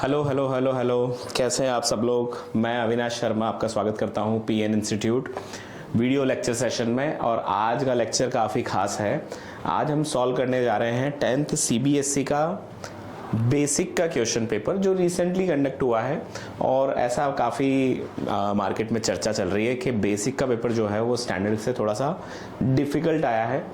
Hello hello hello hello, कैसे हैं आप सब लोग। मैं अविनाश शर्मा आपका स्वागत करता हूं PN institute video lecture session में। और आज का लेक्चर काफ़ी खास है। आज हम सॉल्व करने जा रहे हैं 10th सीबीएसई का बेसिक का क्वेश्चन पेपर जो रिसेंटली कंडक्ट हुआ है। और ऐसा काफ़ी मार्केट में चर्चा चल रही है कि बेसिक का पेपर जो है वो स्टैंडर्ड से थोड़ा सा डिफ़िकल्ट आया है।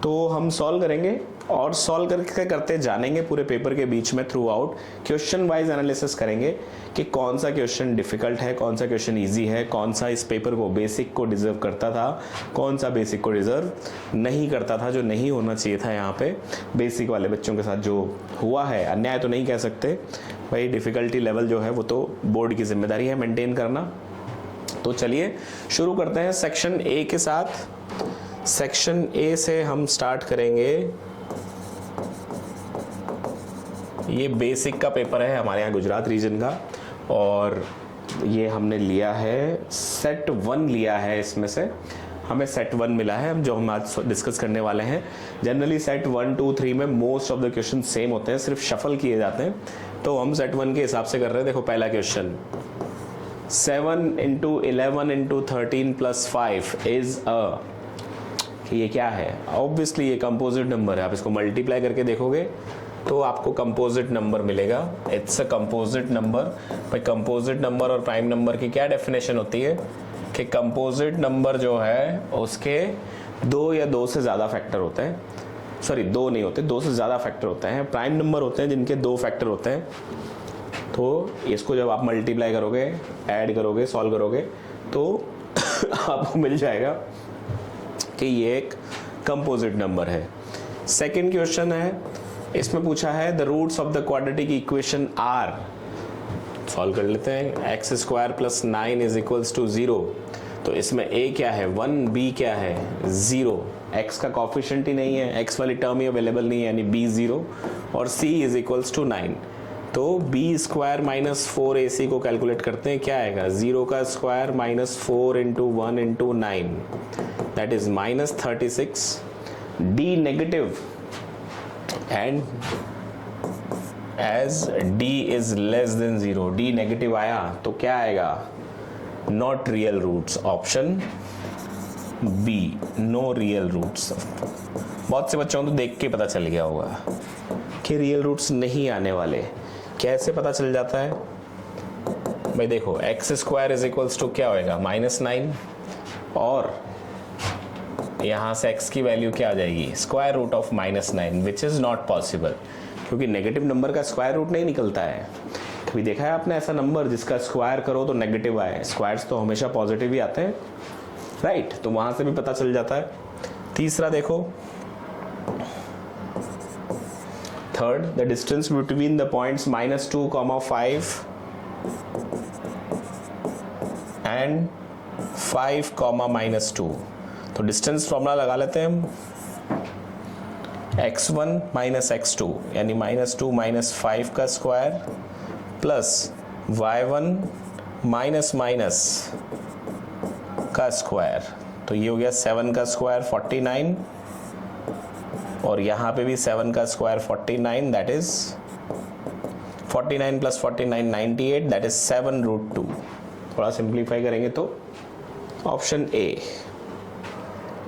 तो हम सॉल्व करेंगे और सॉल्व करके करते जानेंगे पूरे पेपर के बीच में through out. Question wise analysis करेंगे कि कौन सा क्वेश्चन डिफ़िकल्ट है, कौन सा क्वेश्चन ईजी है, कौन सा इस पेपर को बेसिक को डिज़र्व करता था, कौन सा बेसिक को डिज़र्व नहीं करता था, जो नहीं होना चाहिए था। यहाँ पे बेसिक वाले बच्चों के साथ जो हुआ है, अन्याय तो नहीं कह सकते भाई, डिफ़िकल्टी लेवल जो है वो तो बोर्ड की जिम्मेदारी है मेंटेन करना। तो चलिए शुरू करते हैं सेक्शन ए के साथ। सेक्शन ए से हम स्टार्ट करेंगे। ये बेसिक का पेपर है हमारे यहाँ गुजरात रीजन का, और ये हमने लिया है सेट 1 लिया है। इसमें से हमें सेट 1 मिला है, हम जो हम आज डिस्कस करने वाले हैं। जनरली सेट 1, 2, 3 में most of the question same होते हैं, सिर्फ शफल किए जाते हैं। तो हम सेट 1 के हिसाब से कर रहे हैं। देखो पहला क्वेश्चन, 7 × 11 × 13 + 5 इज अ, ये क्या है? ऑब्वियसली ये कंपोजिट नंबर है। आप इसको मल्टीप्लाई करके देखोगे तो आपको कंपोजिट नंबर मिलेगा। It's a composite number. भाई कंपोजिट नंबर और प्राइम नंबर की क्या डेफिनेशन होती है कि कंपोजिट नंबर जो है उसके 2 या 2 से ज़्यादा फैक्टर होते हैं। सॉरी, 2 नहीं होते, 2 से ज़्यादा फैक्टर होते हैं। प्राइम नंबर होते हैं जिनके 2 फैक्टर होते हैं। तो इसको जब आप मल्टीप्लाई करोगे, ऐड करोगे, सॉल्व करोगे तो आपको मिल जाएगा कि ये एक कंपोजिट नंबर है। सेकेंड क्वेश्चन है, इसमें पूछा है the roots of the quadratic equation are. Solve कर लेते हैं। x² + 9 = 0। तो इसमें a क्या है 1, b क्या है 0। x का कॉफिशिएंट ही नहीं है, x वाली टर्म ही अवेलेबल नहीं है, यानी b 0 और c = 9। तो b² - 4ac को कैलकुलेट करते हैं, क्या आएगा 0 का square -4 × 1 × 9, that is -36। d negative and as d is less than 0, d negative आया तो क्या आएगा not real roots. Option B, no real roots. बहुत से बच्चों को तो देख के पता चल गया होगा कि रियल रूट्स नहीं आने वाले। कैसे पता चल जाता है भाई? देखो x² = क्या होएगा -9, और यहाँ से x की वैल्यू क्या आ जाएगी √9, विच इज़ नॉट पॉसिबल, क्योंकि नेगेटिव नंबर का स्क्वायर रूट नहीं निकलता है। कभी देखा है आपने ऐसा नंबर जिसका स्क्वायर करो तो नेगेटिव आए? स्क्वायर्स तो हमेशा पॉजिटिव ही आते हैं, राइट? तो वहाँ से भी पता चल जाता है। तीसरा देखो, third, the distance between the points -2, 5 and 5, -2। तो डिस्टेंस फॉर्मूला लगा लेते हैं हम। x1 - x2 यानी -2 - 5 का स्क्वायर प्लस y1 का स्क्वायर। तो ये हो गया 7 का स्क्वायर 49, और यहाँ पे भी 7 का square 49, that is 49 + 49 98, that is 7√2। थोड़ा सिंप्लीफाई करेंगे तो ऑप्शन ए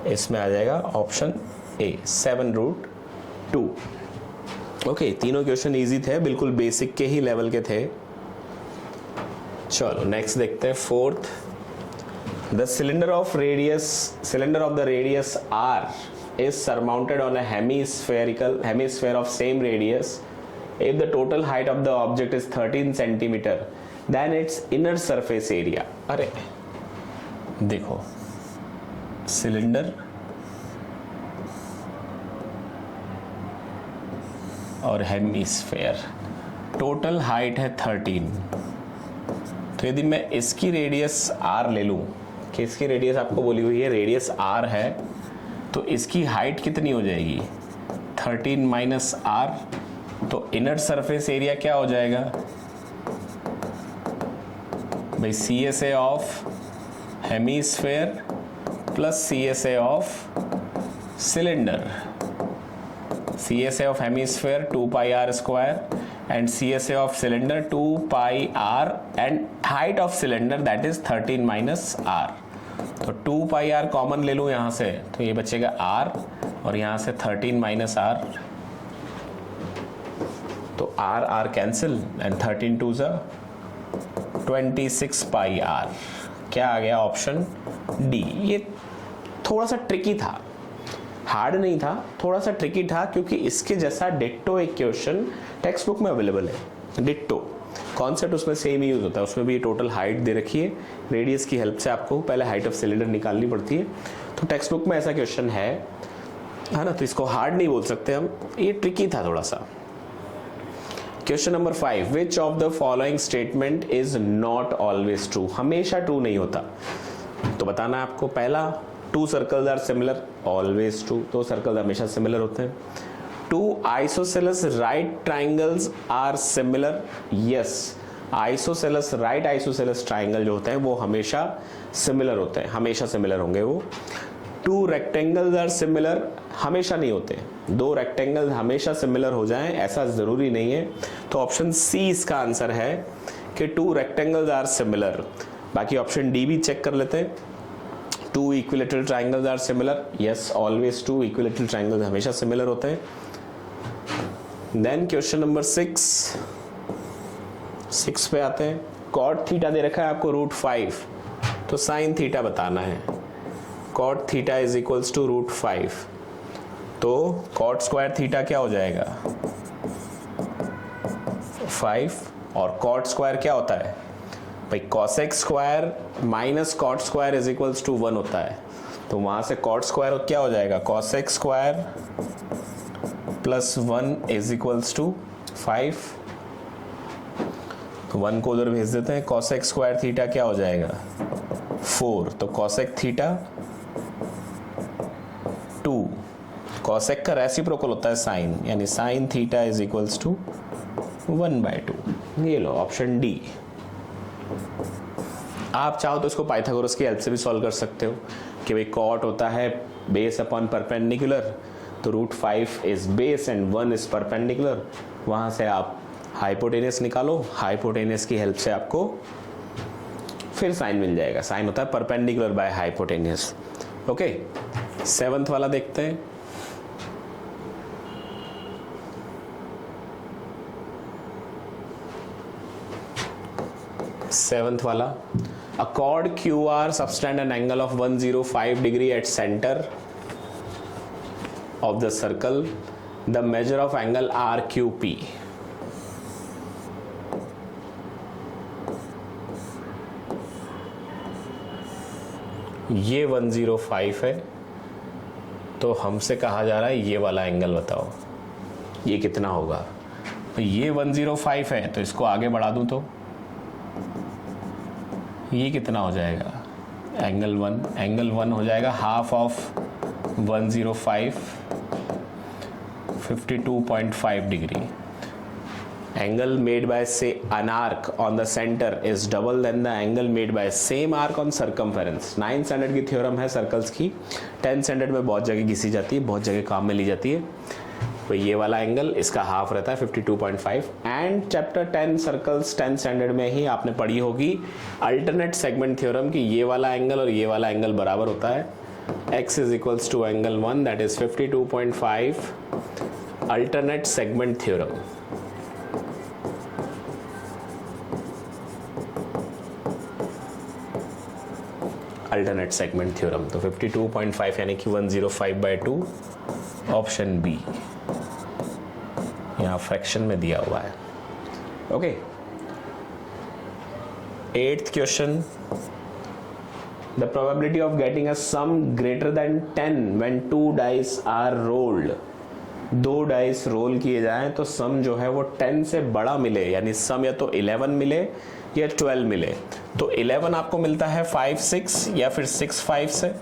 इसमें आ जाएगा, ऑप्शन ए 7√2। ओके, तीनों क्वेश्चन इजी थे, बिल्कुल बेसिक के ही लेवल के थे। चलो नेक्स्ट देखते हैं। Fourth, the cylinder of the radius r is surmounted on a hemisphere of same radius. If the total height of the object is 13 centimeter, then its inner surface area. अरे देखो, cylinder और hemisphere, total height है 13। तो यदि मैं इसकी radius r ले लूं, कि इसकी रेडियस आपको बोली हुई है रेडियस r है, तो इसकी हाइट कितनी हो जाएगी 13 - r। तो इनर सरफेस एरिया क्या हो जाएगा भाई CSA of hemisphere plus CSA of cylinder. CSA of hemisphere 2πr² and CSA of cylinder 2 pi r and height of cylinder that is 13 minus r. तो 2 pi r कॉमन ले लूँ यहाँ से, तो ये बचेगा r और यहाँ से 13 माइनस r, तो r r कैंसिल एंड 13 2 ज़ा 26 pi r. क्या आ गया? Option D. ये थोड़ा सा ट्रिकी था, हार्ड नहीं था, थोड़ा सा ट्रिकी था, क्योंकि इसके जैसा डिट्टो एक क्वेश्चन टेक्स्ट बुक में अवेलेबल है. डिट्टो कॉन्सेप्ट उसमें सेम ही यूज होता है. उसमें भी टोटल हाइट दे रखी है, रेडियस की हेल्प से आपको पहले हाइट ऑफ सिलेंडर निकालनी पड़ती है. तो टेक्स्ट बुक में ऐसा क्वेश्चन है ना, तो इसको हार्ड नहीं बोल सकते हम, ये ट्रिकी था थोड़ा सा. Question number 5, which of the following statement is not always true. हमेशा ट्रू नहीं होता, तो बताना है आपको. पहला, 2 circles are similar, always true. 2 circle हमेशा सिमिलर होते हैं. 2 isosceles right triangles are similar, yes. Isosceles right isosceles triangle जो होते हैं वो हमेशा सिमिलर होते हैं, हमेशा सिमिलर होंगे वो. 2 रेक्टेंगल्स आर सिमिलर, हमेशा नहीं होते. 2 रेक्टेंगल्स हमेशा सिमिलर हो जाएं ऐसा जरूरी नहीं है. तो ऑप्शन सी इसका आंसर है कि 2 रेक्टेंगल्स आर सिमिलर. बाकी ऑप्शन डी भी चेक कर लेते हैं. 2 equilateral triangles are similar, yes, always 2 equilateral triangles हमेशा सिमिलर होते हैं. देन क्वेश्चन नंबर 6 पे आते हैं. कॉट थीटा दे रखा है आपको √5, तो साइन थीटा बताना है. Cot theta is equals to √5, तो कॉट स्क्वायर थीटा क्या हो जाएगा? 5. और कॉट स्क्वायर क्या होता है भाई? Cosec square minus cot square is equals to 1 होता है. तो वहां से कॉट स्क्वायर क्या हो जाएगा? Cosec square plus 1 is equals to 5. तो 1 को उधर भेज देते हैं. कॉसेक स्क्वायर थीटा क्या हो जाएगा? 4. तो कॉसेक थीटा 2. कॉसेक का रेसिप्रोकल होता है साइन, यानी sine theta is equals to 1/2. ये लो ऑप्शन डी. आप चाहो तो इसको पाइथागोरस की हेल्प से भी सॉल्व कर सकते हो कि भाई कॉट होता है बेस अपॉन परपेंडिकुलर, तो √5 is base and 1 is perpendicular. वहां से आप हाइपोटेनियस निकालो, हाइपोटेनियस की हेल्प से आपको फिर साइन मिल जाएगा. साइन होता है perpendicular by hypotenuse. Okay, 7th वाला देखते हैं. सेवंथ वाला, a chord QR subtend an angle of 105 degree at center of the circle. The measure of angle RQP. ये 105 है, तो हमसे कहा जा रहा है ये वाला एंगल बताओ, ये कितना होगा? ये 105 है, तो इसको आगे बढ़ा दूं तो ये कितना हो जाएगा? एंगल 1 हो जाएगा half of 105, 52.5 degree. Angle made by say an arc on the center is double than the angle made by same arc on circumference. 9th standard की थ्योरम है सर्कल्स की. 10th स्टैंडर्ड में बहुत जगह घिसी जाती है, बहुत जगह काम में ली जाती है. तो ये वाला एंगल इसका हाफ रहता है 52.5. And chapter 10 circles 10th standard में ही आपने पढ़ी होगी अल्टरनेट सेगमेंट थ्योरम कि ये वाला एंगल और ये वाला एंगल बराबर होता है. x is equals to angle 1 that is 52.5. Alternate segment theorem. Alternate segment theorem. तो 52.5 यानी कि 105/2, ऑप्शन बी यहाँ फ्रैक्शन में दिया हुआ है. Okay, 8th question, the probability of getting a sum greater than 10 when 2 dice are rolled. 2 dice roll किए जाएं तो सम जो है वो 10 से बड़ा मिले, यानी सम या तो 11 मिले या 12 मिले. तो 11 आपको मिलता है 5 6 या फिर 6 5 से,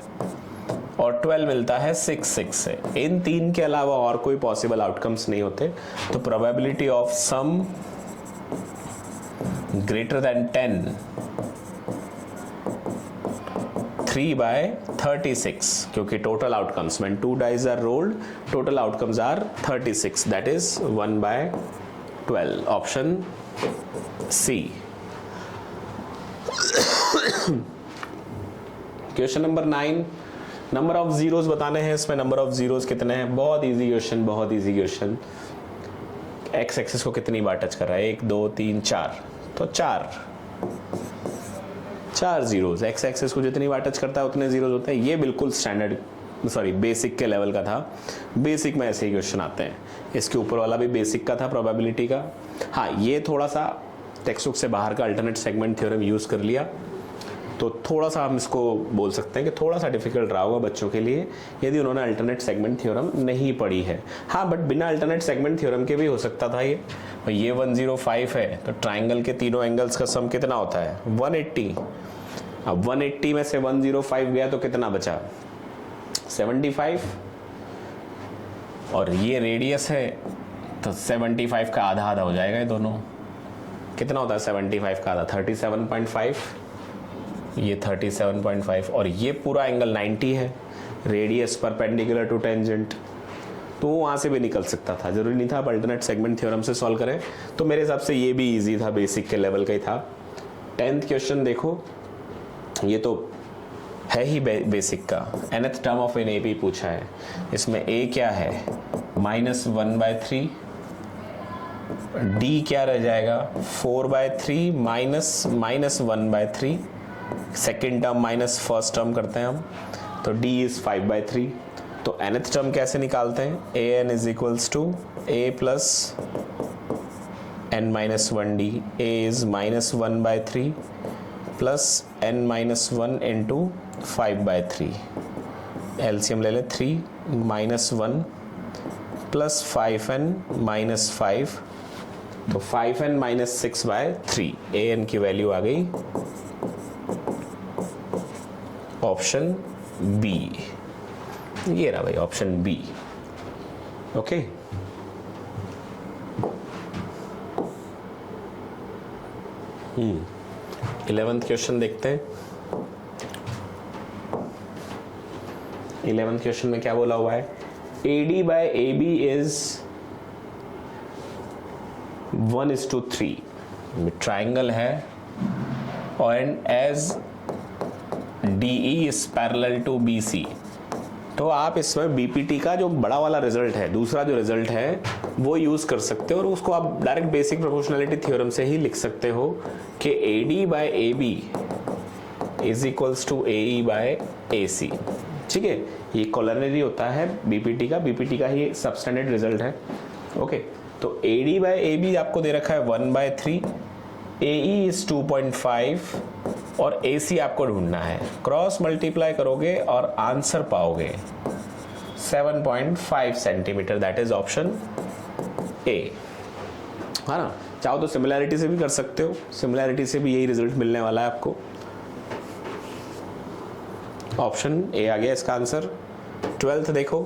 और 12 मिलता है 6 6 से. इन 3 के अलावा और कोई पॉसिबल आउटकम्स नहीं होते. तो probability of sum greater than 10 3/36, क्योंकि total outcomes when 2 dice are rolled, total outcomes are 36, that is 1/2. 12, option C. Question number 9, number of zeros बताने हैं इसमें। नंबर ऑफ जीरोस कितने हैं? बहुत इजी क्वेश्चन, बहुत इजी क्वेश्चन। एक्स एक्सिस को कितनी बार टच कर रहा है? 1 2 3 4, तो 4 जीरोस। एक्स एक्सिस को जितनी बार टच करता है उतने जीरोस होते हैं। ये बिल्कुल स्टैंडर्ड, सॉरी बेसिक के लेवल का था। बेसिक में ऐसे ही क्वेश्चन आते हैं। इसके ऊपर वाला भी बेसिक का था, प्रोबेबिलिटी का। हाँ, ये थोड़ा सा टेक्स्ट बुक से बाहर का अल्टरनेट सेगमेंट थ्योरम यूज कर लिया, तो थोड़ा सा हम इसको बोल सकते हैं कि थोड़ा सा डिफिकल्ट रहा होगा बच्चों के लिए यदि उन्होंने अल्टरनेट सेगमेंट थ्योरम नहीं पढ़ी है। हाँ, बट बिना अल्टरनेट सेगमेंट थ्योरम के भी हो सकता था ये। 105 है तो ट्राइंगल के तीनों एंगल्स का सम कितना होता है? 180। अब 180 में से 105 गया तो कितना बचा? 75। और ये रेडियस है तो 75 का आधा आधा हो जाएगा ये दोनों। कितना होता है 75 का आधा? 37.5। ये 37.5 और ये पूरा एंगल 90 है। रेडियस परपेंडिकुलर टू टेंजेंट, तो वहाँ से भी निकल सकता था। जरूरी नहीं था आप अल्टरनेट सेगमेंट थ्योरम से सॉल्व करें। तो मेरे हिसाब से ये भी इजी था, बेसिक के लेवल का ही था। 10th क्वेश्चन देखो, ये तो है ही बेसिक का। nth term of an AP पूछा है। इसमें a क्या है? -1/3। d क्या रह जाएगा? 4/3 -1/3। Second term minus first term करते हैं हम, तो d इज 5/3। तो nth टर्म कैसे निकालते हैं? an is equals to a plus n-1d। a is -1/3 plus n-1 into 5/3। LCM ले ले 3 -1 प्लस 5n-5, तो 5n-6/3। an की वैल्यू आ गई ऑप्शन बी। ये रहा भाई ऑप्शन बी। ओके, हम्म 11th क्वेश्चन देखते हैं। 11th क्वेश्चन में क्या बोला हुआ है? AD/AB is 1:3। ट्राइंगल है और as DE is parallel to BC। तो आप इसमें BPT का जो बड़ा वाला रिजल्ट है, दूसरा जो रिजल्ट है वो यूज कर सकते हो और उसको आप डायरेक्ट बेसिक प्रोपोर्शनलिटी थ्योरम से ही लिख सकते हो कि AD/AB is equals to AE/AC। ठीक है, ये कॉलनरी होता है BPT का ही सबस्टैंडर्ड रिजल्ट है। ओके, तो AD/AB आपको दे रखा है 1/3, AE इज 2.5 और AC आपको ढूंढना है। क्रॉस मल्टीप्लाई करोगे और आंसर पाओगे 7.5 centimetre. That is option A, है ना। चाहो तो सिमिलैरिटी से भी कर सकते हो, सिमिलैरिटी से भी यही रिजल्ट मिलने वाला है आपको। ऑप्शन ए आ गया इसका आंसर। 12th देखो,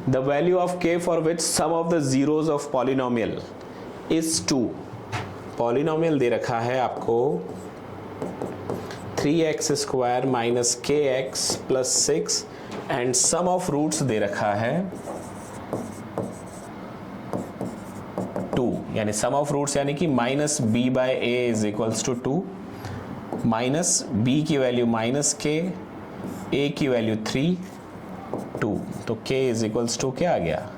the value of k for which sum of the zeros of polynomial is 2। Polynomial दे रखा है आपको 3x² minus kx plus 6 and sum of roots दे रखा है 2, यानी सम ऑफ रूट्स यानी कि -b/a is equals to 2, minus b की वैल्यू -k, a की वैल्यू 3, 2, तो k इज इक्वल्स टू क्या आ गया?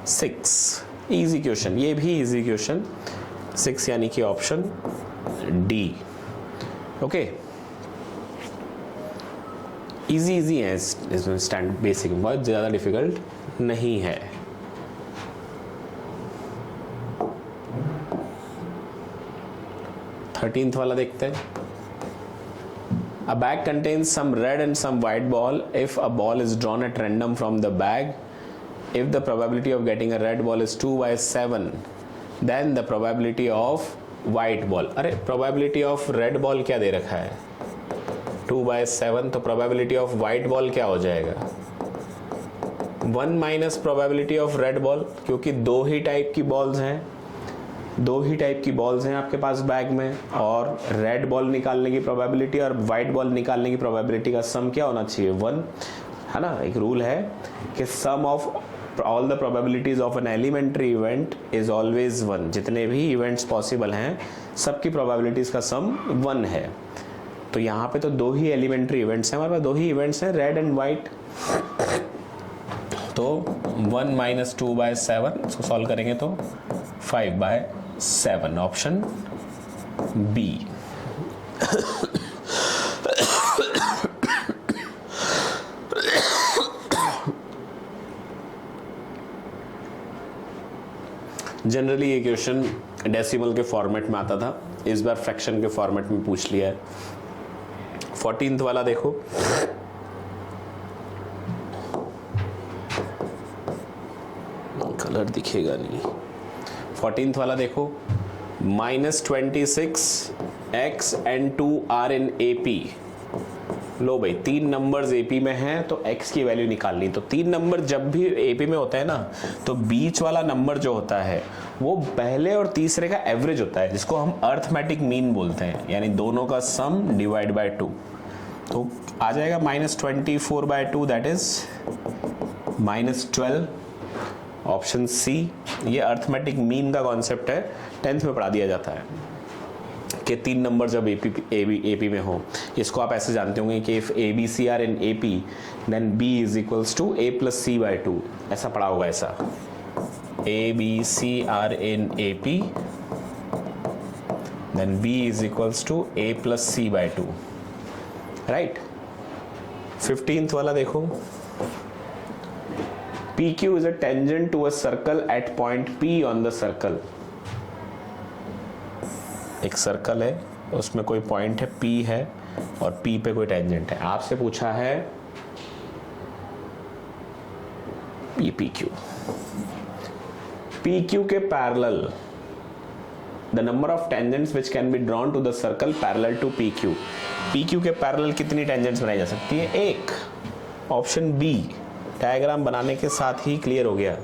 6। इजी क्वेश्चन, ये भी इजी क्वेश्चन। 6 यानी कि ऑप्शन डी। ओके, इजी है इसमें, स्टैंड बेसिक, बहुत ज़्यादा डिफिकल्ट नहीं है। थर्टीन्थ वाला देखते हैं। A bag contains some red and some white ball. If a ball is drawn at random from the bag, if the probability of getting a red ball is 2/7, then the probability of white ball, अरे probability of red ball क्या दे रखा है? 2/7, तो probability of white ball क्या हो जाएगा? 1 minus probability of red ball, क्योंकि दो ही टाइप की बॉल्स हैं, दो ही टाइप की बॉल्स हैं आपके पास बैग में, और रेड बॉल निकालने की प्रोबेबिलिटी और वाइट बॉल निकालने की प्रोबेबिलिटी का सम क्या होना चाहिए? 1, है ना। एक रूल है कि sum of all the probabilities of an elementary event is always 1। जितने भी इवेंट्स पॉसिबल हैं सबकी प्रोबेबिलिटीज का सम 1 है। तो यहाँ पे तो 2 ही एलिमेंट्री इवेंट्स हैं, हमारे पास 2 ही इवेंट्स हैं, रेड एंड वाइट। तो 1 - 2/7 इसको सॉल्व करेंगे तो 5/7, ऑप्शन बी। जनरली ये क्वेश्चन डेसिमल के फॉर्मेट में आता था, इस बार फ्रैक्शन के फॉर्मेट में पूछ लिया है। 14th वाला देखो, कलर दिखेगा नहीं। 14th वाला देखो, -26 x and 2 are in AP। लो भाई 3 नंबर्स AP में हैं तो x की वैल्यू निकालनी। तो 3 नंबर जब भी AP में होता है ना, तो बीच वाला नंबर जो होता है वो पहले और तीसरे का एवरेज होता है, जिसको हम अर्थमेटिक मीन बोलते हैं, यानी दोनों का सम डिवाइड बाय 2। तो आ जाएगा -24/2, दैट इज -12, ऑप्शन सी। ये अर्थमेटिक मीन का कॉन्सेप्ट है, 10th में पढ़ा दिया जाता है कि 3 नंबर जब AP में हो। इसको आप ऐसे जानते होंगे कि if ABC are in AP then B is equals to A + C/2, ऐसा पढ़ा होगा। ऐसा ABC are in AP then B is equals to A + C/2, right. 15th वाला देखो, PQ is a tangent to a circle at point P on the circle। एक circle है, उसमें कोई पॉइंट है P है और P पे कोई टेंजेंट है। आपसे पूछा है PQ। PQ के parallel the number of tangents which can be drawn to the circle parallel to PQ। PQ के पैरेलल कितनी टेंजेंट्स बनाई जा सकती है? 1, ऑप्शन बी। डायग्राम बनाने के साथ ही क्लियर हो गया।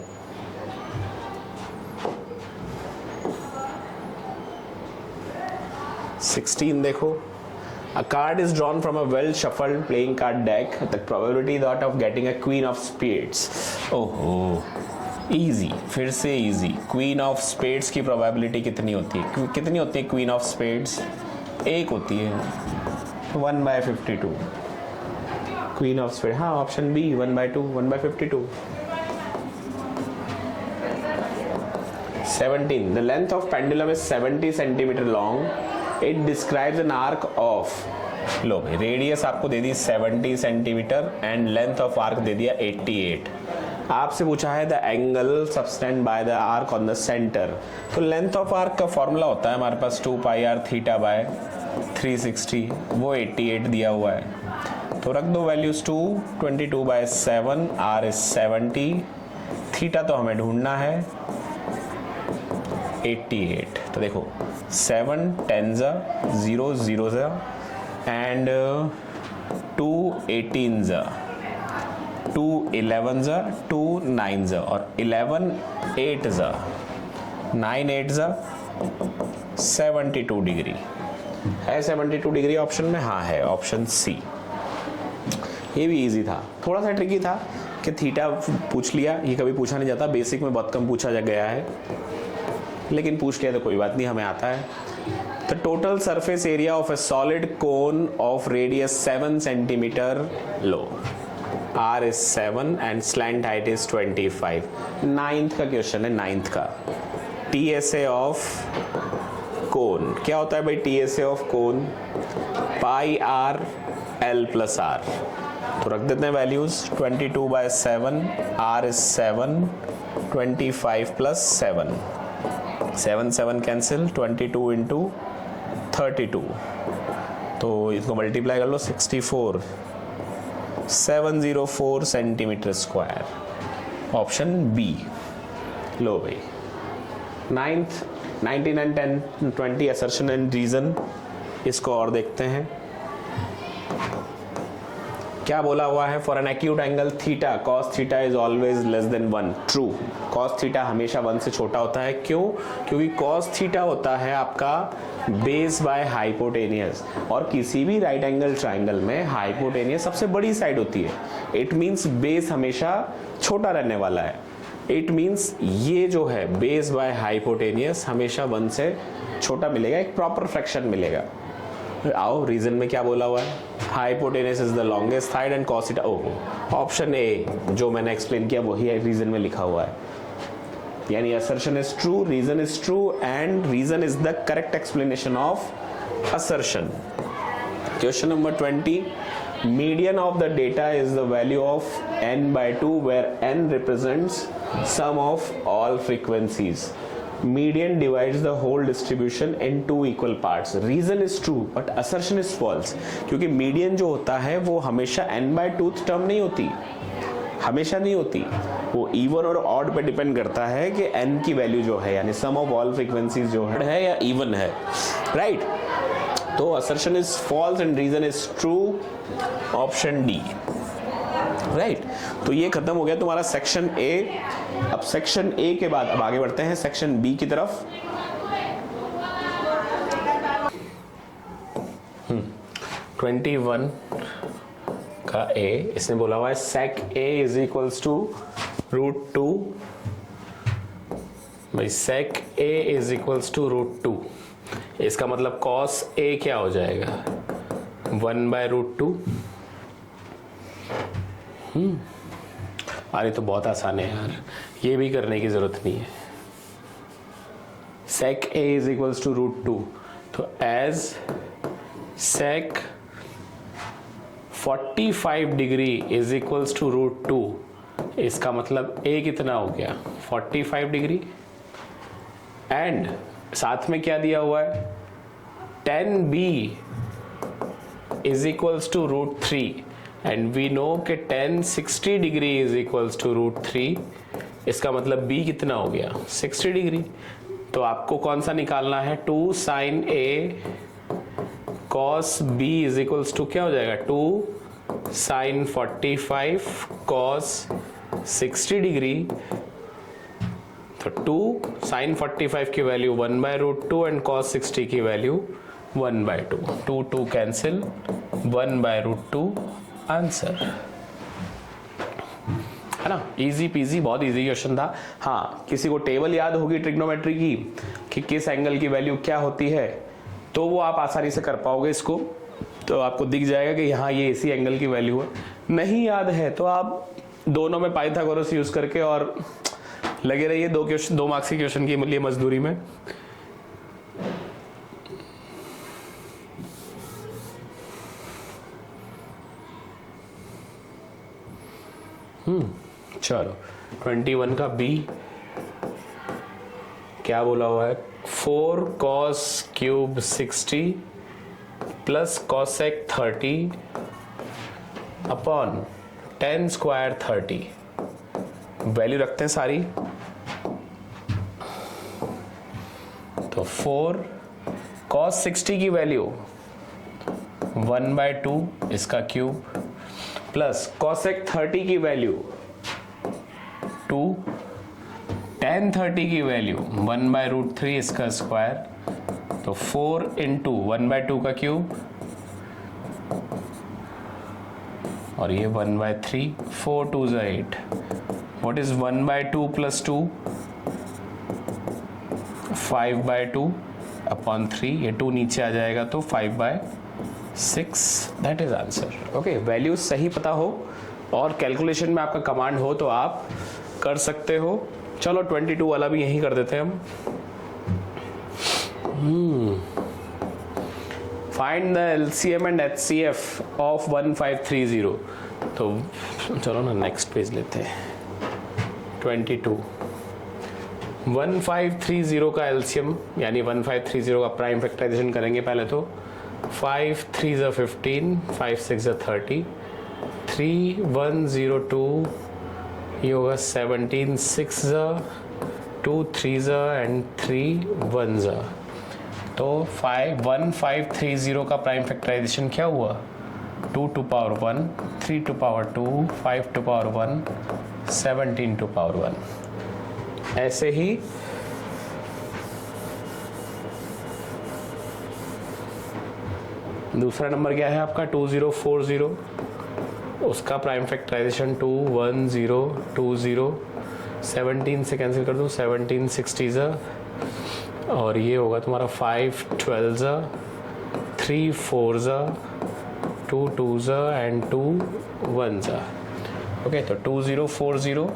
(16) देखो, a card is drawn from a well shuffled playing card deck, the probability that of getting a queen of spades। ओहो, इजी, फिर से इजी। क्वीन ऑफ स्पेड्स की प्रोबेबिलिटी कितनी होती है? कितनी होती है क्वीन ऑफ स्पेड्स? 1 होती है, 1/52। क्वीन ऑफ स्पेड, हाँ option B, 1/2, 1/52। 17, the length of pendulum is 70 centimeter long, it describes an arc of। लो भाई, रेडियस आपको दे दी 70 centimetre and length of arc दे दिया 88। आपसे पूछा है the angle subtended by the arc on the centre. तो लेंथ ऑफ आर्क का फॉर्मूला होता है हमारे पास 2πr θ/360, वो 88 दिया हुआ है। तो रख दो वैल्यूज 2, 22/7, r इज 70, थीटा तो हमें ढूंढना है 88। तो देखो 7 10s 0 0s and 2 18s, 2 11s, 2 9s और 11 8s, 9 8s 72 डिग्री है। 72 डिग्री ऑप्शन में, हाँ है, ऑप्शन सी। ये भी इजी था, थोड़ा सा ट्रिकी था कि थीटा पूछ लिया, ये कभी पूछा नहीं जाता, बेसिक में बहुत कम पूछा गया है, लेकिन पूछ लिया तो कोई बात नहीं, हमें आता है। The total surface area of a solid cone of radius 7 centimeter low, R is 7 and slant height is 25। 9th का क्वेश्चन है, 9th का। TSA of cone क्या होता है भाई? TSA of cone πr L + r। तो रख देते हैं वैल्यूज, 22/7, R is 7, 25 + 7, 7 7 कैंसिल, 22 × 32, तो इसको मल्टीप्लाई कर लो, 64, 704 सेंटीमीटर स्क्वायर, ऑप्शन बी। लो भाई 9th 99 10 20 असर्शन एंड रीजन, इसको और देखते हैं क्या बोला हुआ है। For an acute angle theta cos theta is always less than 1। True, cos theta हमेशा 1 से छोटा होता है। क्यों? क्योंकि कॉस थीटा होता है आपका बेस बाय हाइपोटेनियस, और किसी भी राइट एंगल ट्राइंगल में हाइपोटेनियस सबसे बड़ी साइड होती है। इट मींस बेस हमेशा छोटा रहने वाला है। इट मीन्स ये जो है बेस बाय हाइपोटेनियस हमेशा 1 से छोटा मिलेगा, एक प्रॉपर फ्रैक्शन मिलेगा। आओ रीजन में क्या बोला हुआ है, hypotenuse is the longest side and cos theta. Option A जो मैंने एक्सप्लेन किया वही रीजन में लिखा हुआ है, यानी assertion is true, reason is true and reason is the correct explanation of assertion. Question number 20, median of the data is the value of n by 2 where n represents sum of all frequencies. Median divides the whole distribution in 2 equal parts. Reason is true but assertion is false, क्योंकि median जो होता है वो हमेशा n by 2 term नहीं होती, हमेशा नहीं होती, वो इवन और ऑड पे डिपेंड करता है कि n की वैल्यू जो है यानी सम ऑफ ऑल फ्रीक्वेंसीज जो है या इवन है, राइट। तो assertion is false and reason is true, option D, right. तो ये खत्म हो गया तुम्हारा सेक्शन ए। अब सेक्शन ए के बाद अब आगे बढ़ते हैं सेक्शन बी की तरफ। 21 का ए, इसने बोला हुआ है sec a is equals to √2, भाई sec a is equals to √2, इसका मतलब cos a क्या हो जाएगा 1/√2। अरे तो बहुत आसान है यार, ये भी करने की जरूरत नहीं है। sec a is equals to √2, तो as sec 45 degree is equals to √2, इसका मतलब a कितना हो गया 45 डिग्री, एंड साथ में क्या दिया हुआ है 10b is equals to √3, and we know कि 10 60 डिग्री इज इक्वल्स टू √3, इसका मतलब b कितना हो गया 60 डिग्री। तो आपको कौन सा निकालना है, 2 sin a cos b is equals to क्या हो जाएगा 2 sin 45 cos 60 डिग्री। तो 2 sin 45 की वैल्यू 1/√2 एंड cos 60 की वैल्यू 1/2, 2 कैंसिल 1/√2 आंसर, है ना। इजी पीजी, बहुत इजी क्वेश्चन था। हाँ, किसी को टेबल याद होगी ट्रिग्नोमेट्री की कि किस एंगल की वैल्यू क्या होती है, तो वो आप आसानी से कर पाओगे इसको, तो आपको दिख जाएगा कि यहाँ ये इसी एंगल की वैल्यू है। नहीं याद है तो आप दोनों में पाइथागोरस यूज करके और लगे रहिए 2 मार्क्स के क्वेश्चन के लिए मजदूरी में। चलो 21 का बी क्या बोला हुआ है, 4 cos cube 60 plus cosec 30 upon 10 square 30, value रखते हैं सारी। तो 4 cos 60 की वैल्यू 1/2 इसका क्यूब, प्लस cosec 30 की वैल्यू 2, tan 30 की वैल्यू 1/√3 इसका स्क्वायर, तो 4 इंटू 1/2 का क्यूब और ये 1/3, 4 2 is 8, what is 1/2 plus 2 5/2 upon 3, ये 2 नीचे आ जाएगा तो 5/6, that is answer. Okay, value सही पता हो और कैलकुलेशन में आपका कमांड हो तो आप कर सकते हो। चलो 22 वाला भी यही कर देते हैं हम। Find the LCM and HCF of 1530। तो चलो ना नेक्स्ट पेज लेते हैं। 22 1530 का एलसीएम यानी 1530 का प्राइम फैक्टराइजेशन करेंगे पहले तो। 5 3 15, 5 6 30, 3 1 0 2, ये होगा 17 6 2 3 एंड 3 1। तो 1530 का प्राइम फैक्टराइजेशन क्या हुआ, 2 to power 1, 3 to power 2, 5 to power 1, 17 to power 1। ऐसे ही दूसरा नंबर क्या है आपका 2040, उसका प्राइम फैक्टराइजेशन 2 1 0 2 0 17 से कैंसिल कर दूँ, 17 60 और ये होगा तुम्हारा 5 12 3 4 2 2 एंड 2 1 ओके। तो 2040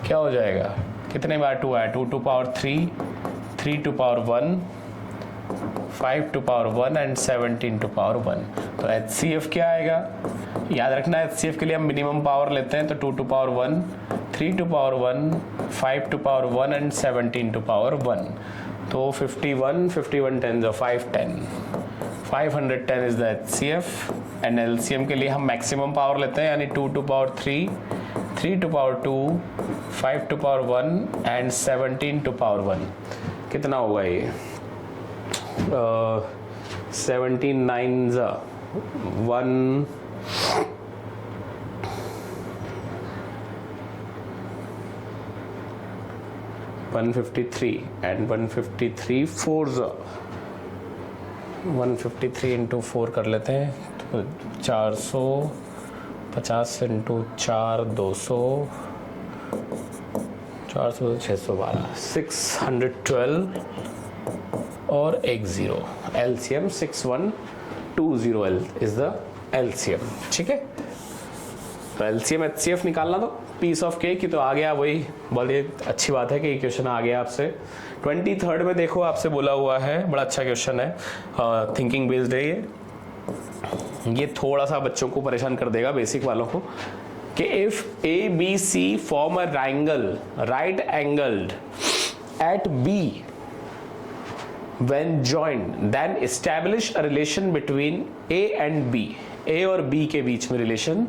क्या हो जाएगा, कितने बार 2 आया, 2 to power 3, 3 to power 1, 5 to power 1 and 17 to power 1। तो HCF क्या आएगा, याद रखना HCF के लिए हम मिनिमम पावर लेते हैं, तो 2 to power 1, 3 to power 1, 5 to power 1 and 17 to power 1। तो 51 10 510, 510 is the HCF। And LCM के लिए हम मैक्सिमम पावर लेते हैं, यानी 2 to power 3, 3 to power 2, 5 to power 1 and 17 to power 1। कितना होगा ये, 17 9 1 153 एंड 153 4 153 इंटू 4 कर लेते हैं, तो 450 इंटू 4 200, 400 612, 612 और एक 0। LCM 6120 is the LCM। ठीक है, तो LCM HCF निकालना, तो पीस ऑफ केक की तो आ गया, वही बहुत अच्छी बात है कि ये क्वेश्चन आ गया आपसे। 23rd में देखो आपसे बोला हुआ है, बड़ा अच्छा क्वेश्चन है, थिंकिंग बेस्ड है ये थोड़ा सा बच्चों को परेशान कर देगा, बेसिक वालों को, कि if ABC form a triangle right angled at B when joined then establish a relation between A and B। A और B के बीच में रिलेशन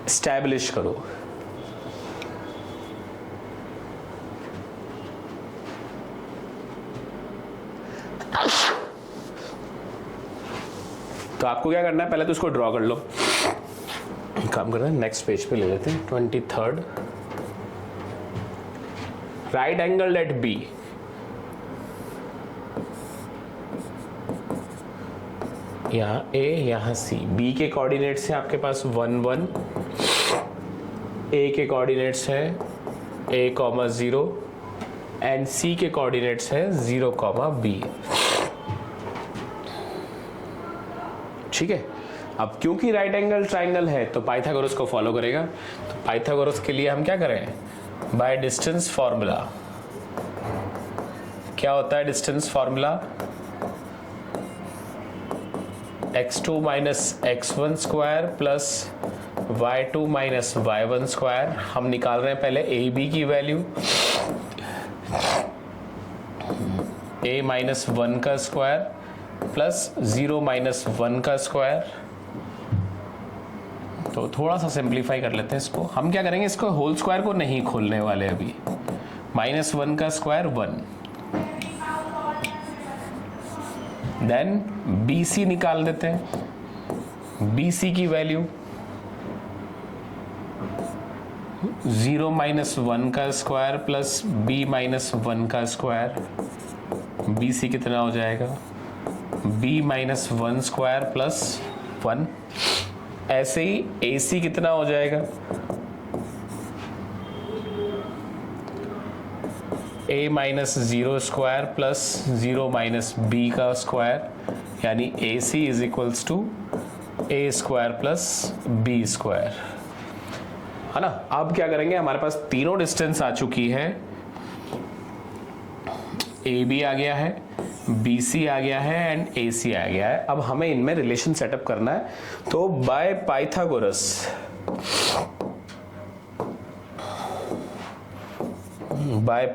establish करो। तो आपको क्या करना है, पहले तो उसको ड्रॉ कर लो। काम करना है, नेक्स्ट पेज पे ले लेते हैं। 23rd, right angle at B, यहाँ A यहाँ C। B के कोऑर्डिनेट्स हैं आपके पास 1 1, A के कोऑर्डिनेट्स हैं A, 0 एंड C के कोऑर्डिनेट्स हैं 0, B। ठीक है, अब क्योंकि राइट एंगल ट्राइंगल है तो पाइथागोरस को फॉलो करेगा। तो पाइथागोरस के लिए हम क्या करें, बाय डिस्टेंस फॉर्मूला। क्या होता है distance formula, x2 minus x1 square plus y2 minus y1 square. हम निकाल रहे हैं पहले a b की वैल्यू, a माइनस 1 का स्क्वायर प्लस 0 माइनस 1 का स्क्वायर। तो थोड़ा सा सिंप्लीफाई कर लेते हैं इसको। हम क्या करेंगे, इसको होल स्क्वायर को नहीं खोलने वाले अभी। -1 का स्क्वायर 1, देन BC निकाल देते हैं। BC की वैल्यू 0 माइनस 1 का स्क्वायर प्लस B माइनस 1 का स्क्वायर। BC कितना हो जाएगा, B माइनस 1 स्क्वायर प्लस 1। ऐसे ही AC कितना हो जाएगा, A minus 0 square plus 0 minus B का स्क्वायर, यानी AC is equals to A square plus B square, है ना। अब क्या करेंगे, हमारे पास तीनों डिस्टेंस आ चुकी है। AB आ गया है, BC आ गया है एंड AC आ गया है। अब हमें इनमें रिलेशन सेटअप करना है। तो by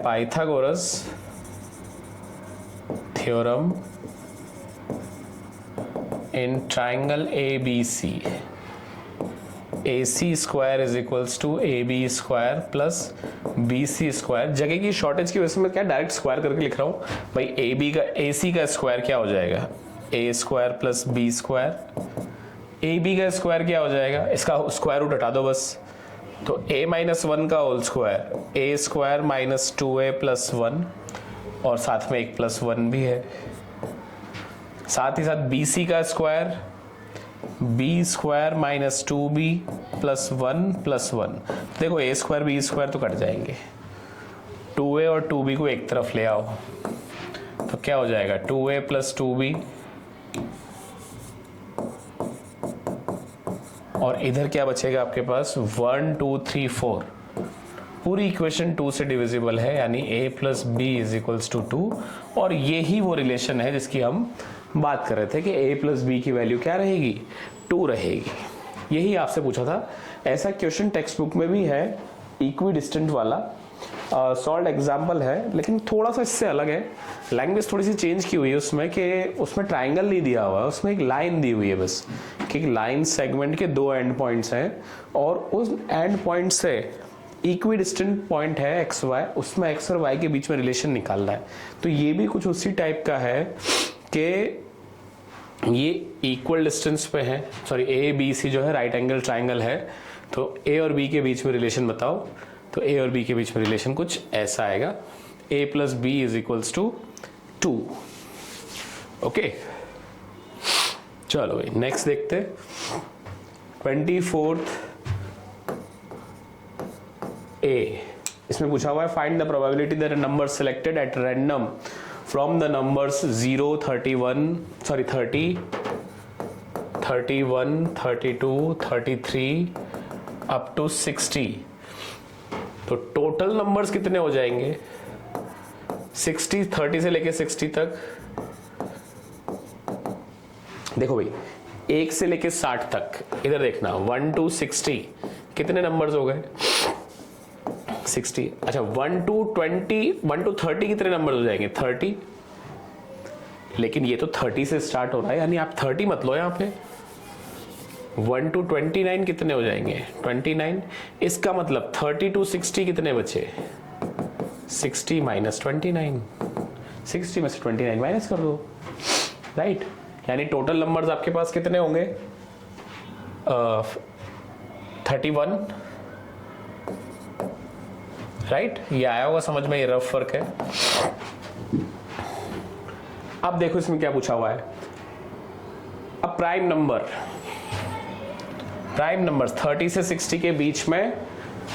Pythagoras theorem in triangle ABC, AC square is equals to AB square plus BC square। जगह की शॉर्टेज की वजह से मैं क्या डायरेक्ट स्क्वायर करके लिख रहा हूँ भाई। AC का स्क्वायर क्या हो जाएगा, A square plus B square. AB का स्क्वायर क्या हो जाएगा, इसका स्क्वायर रूट हटा दो बस। तो A माइनस 1 का whole square, A square minus 2A plus 1, और साथ में एक प्लस 1 भी है। साथ ही साथ BC का square, B square minus 2b plus 1 plus 1। देखो ए स्क्वायर बी स्क्वायर तो कट जाएंगे, 2a और 2b को एक तरफ ले आओ तो क्या हो जाएगा 2a प्लस 2b, और इधर क्या बचेगा आपके पास 1 2 3 4। पूरी इक्वेशन 2 से डिविजिबल है, यानी a plus B is equals to 2। और यही वो रिलेशन है जिसकी हम बात कर रहे थे कि a प्लस बी की वैल्यू क्या रहेगी 2 रहेगी। यही आपसे पूछा था। ऐसा क्वेश्चन टेक्स्ट बुक में भी है, इक्वी डिस्टेंट वाला सॉल्व एग्जाम्पल है, लेकिन थोड़ा सा इससे अलग है। लैंग्वेज थोड़ी सी चेंज की हुई है उसमें, कि उसमें ट्राइंगल नहीं दिया हुआ है, उसमें एक लाइन दी हुई है बस, कि एक लाइन सेगमेंट के 2 एंड पॉइंट्स हैं और उस एंड पॉइंट से इक्वी डिस्टेंट पॉइंट है एक्स वाई, उसमें एक्स और वाई के बीच में रिलेशन निकालना है। तो ये भी कुछ उसी टाइप का है कि ये इक्वल डिस्टेंस पे है, सॉरी ए बी सी जो है राइट एंगल ट्राइंगल है, तो ए और बी के बीच में रिलेशन बताओ, तो ए और बी के बीच में रिलेशन कुछ ऐसा आएगा, a plus B is equals to 2। Okay, चलो भाई नेक्स्ट देखते। 24th a, इसमें पूछा हुआ है find the probability that a number selected at random from the numbers 0 31 sorry 30 31 32 33 up to 60। तो टोटल नंबर्स कितने हो जाएंगे 30 से लेके 60 तक। देखो भाई 1 से लेके 60 तक, इधर देखना 1 to 60 कितने नंबर्स हो गए 60। अच्छा 1 to 30 कितने नंबर हो जाएंगे 30, लेकिन ये तो 30 से स्टार्ट हो रहा है, यानी आप 30 मत लो यहाँ पे। 1 to 29 कितने हो जाएंगे 29, इसका मतलब 30 to 60 कितने बचे 60 माइनस 29, 60 में से 29 माइनस कर दो, राइट। यानी टोटल नंबर्स आपके पास कितने होंगे 31, राइट। ये आया होगा समझ में, ये रफ फर्क है। अब देखो इसमें क्या पूछा हुआ है, अब प्राइम नंबर्स 30 से 60 के बीच में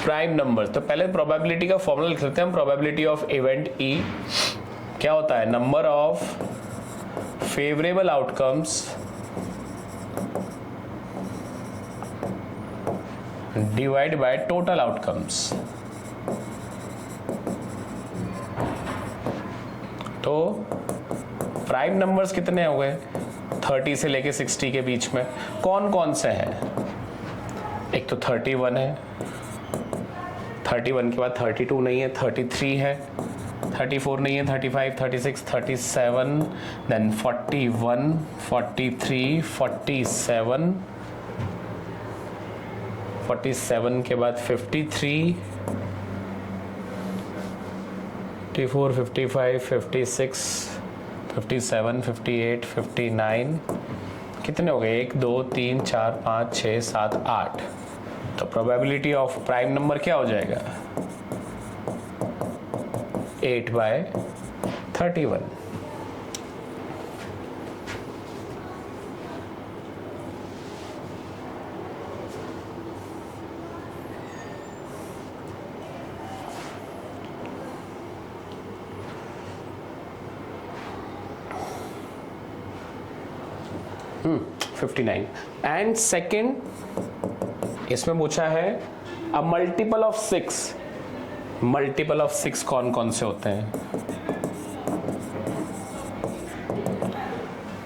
प्राइम नंबर्स। तो पहले प्रोबेबिलिटी का फॉर्मूला लिख लेते हैं हम। प्रोबेबिलिटी ऑफ इवेंट ई क्या होता है, number of favourable outcomes divide by total outcomes. तो प्राइम नंबर्स कितने हो गए 30 से लेके 60 के बीच में, कौन कौन से हैं। एक तो 31 है, 31 के बाद 32 नहीं है, 33 है, 34 नहीं है, 35 36 37, देन 41 43 47, 47 के बाद 53 54 55 56 57 58 59 कितने हो गए 1 2 3 4 5 6 7 8। तो प्रोबेबिलिटी ऑफ प्राइम नंबर क्या हो जाएगा 8/31। $59। एंड सेकेंड इसमें पूछा है a multiple of 6। Multiple of 6 कौन कौन से होते हैं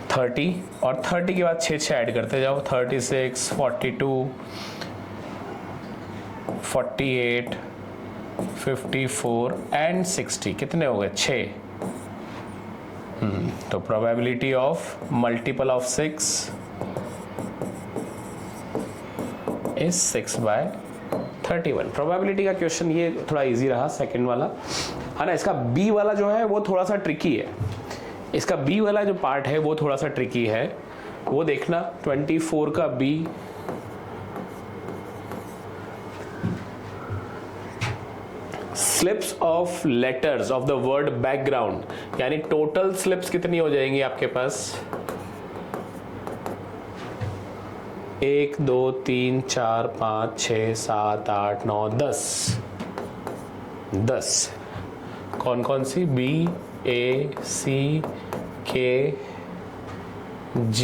30, और 30 के बाद 6 ऐड करते जाओ, 36 42 48 54 एंड 60 कितने हो गए 6। तो probability of multiple of 6 is 6/31। Probability का क्वेश्चन ये थोड़ा इजी रहा सेकंड वाला, है ना। इसका बी वाला जो है वो थोड़ा सा ट्रिकी है, इसका बी वाला जो पार्ट है वो थोड़ा सा ट्रिकी है, वो देखना 24 का B. Slips of letters of the word background, यानी टोटल स्लिप्स कितनी हो जाएंगी आपके पास 1 2 3 4 5 6 7 8 9 10 कौन कौन सी? B A C K G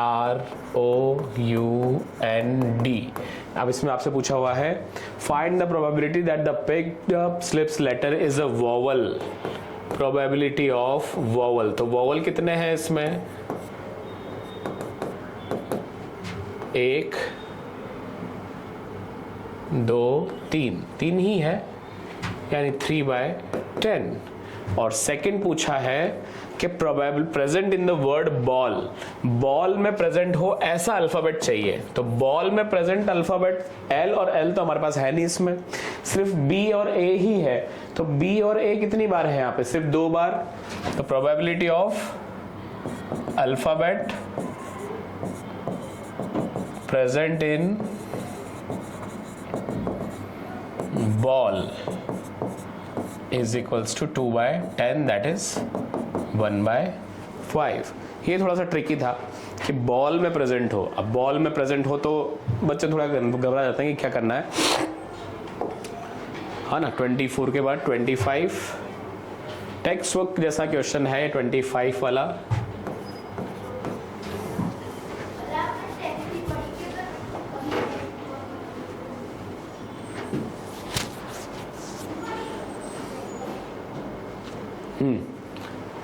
R O U N D। अब इसमें आपसे पूछा हुआ है find the probability that the picked up slips letter is a vowel. Probability of vowel, तो वोवल कितने हैं इसमें? 1 2 3, 3 ही है, यानी 3/10। और सेकंड पूछा है कि probable present in the word ball, ball में प्रेजेंट हो ऐसा अल्फाबेट चाहिए। तो बॉल में प्रेजेंट अल्फाबेट एल, और एल तो हमारे पास है नहीं, इसमें सिर्फ बी और ए ही है। तो बी और ए कितनी बार है यहाँ पे? सिर्फ 2 बार। तो probability of alphabet present in ball is equals to 2/10, that is 1/5। ये थोड़ा सा ट्रिकी था कि बॉल में प्रेजेंट हो। अब बॉल में प्रेजेंट हो तो बच्चे थोड़ा घबरा जाते हैं कि क्या करना है, हाँ ना। 24 के बाद 25, टेक्स्ट बुक जैसा क्वेश्चन है 25 वाला।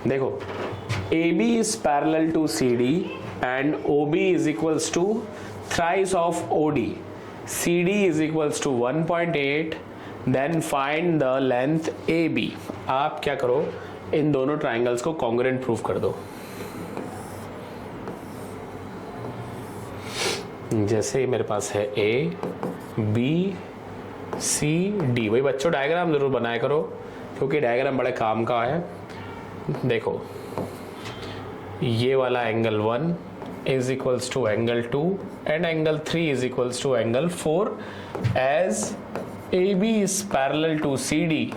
देखो, AB is parallel to CD and OB is equals to thrice of OD. CD is equals to 1.8, then find the length AB। आप क्या करो, इन दोनों ट्राइंगल्स को कॉन्ग्रुएंट प्रूव कर दो। जैसे मेरे पास है A B C D। वही बच्चों डायग्राम जरूर बनाया करो, क्योंकि डायग्राम बड़े काम का है। देखो, ये वाला angle 1 is equals to angle 2 and angle 3 is equals to angle 4 as AB is parallel to CD।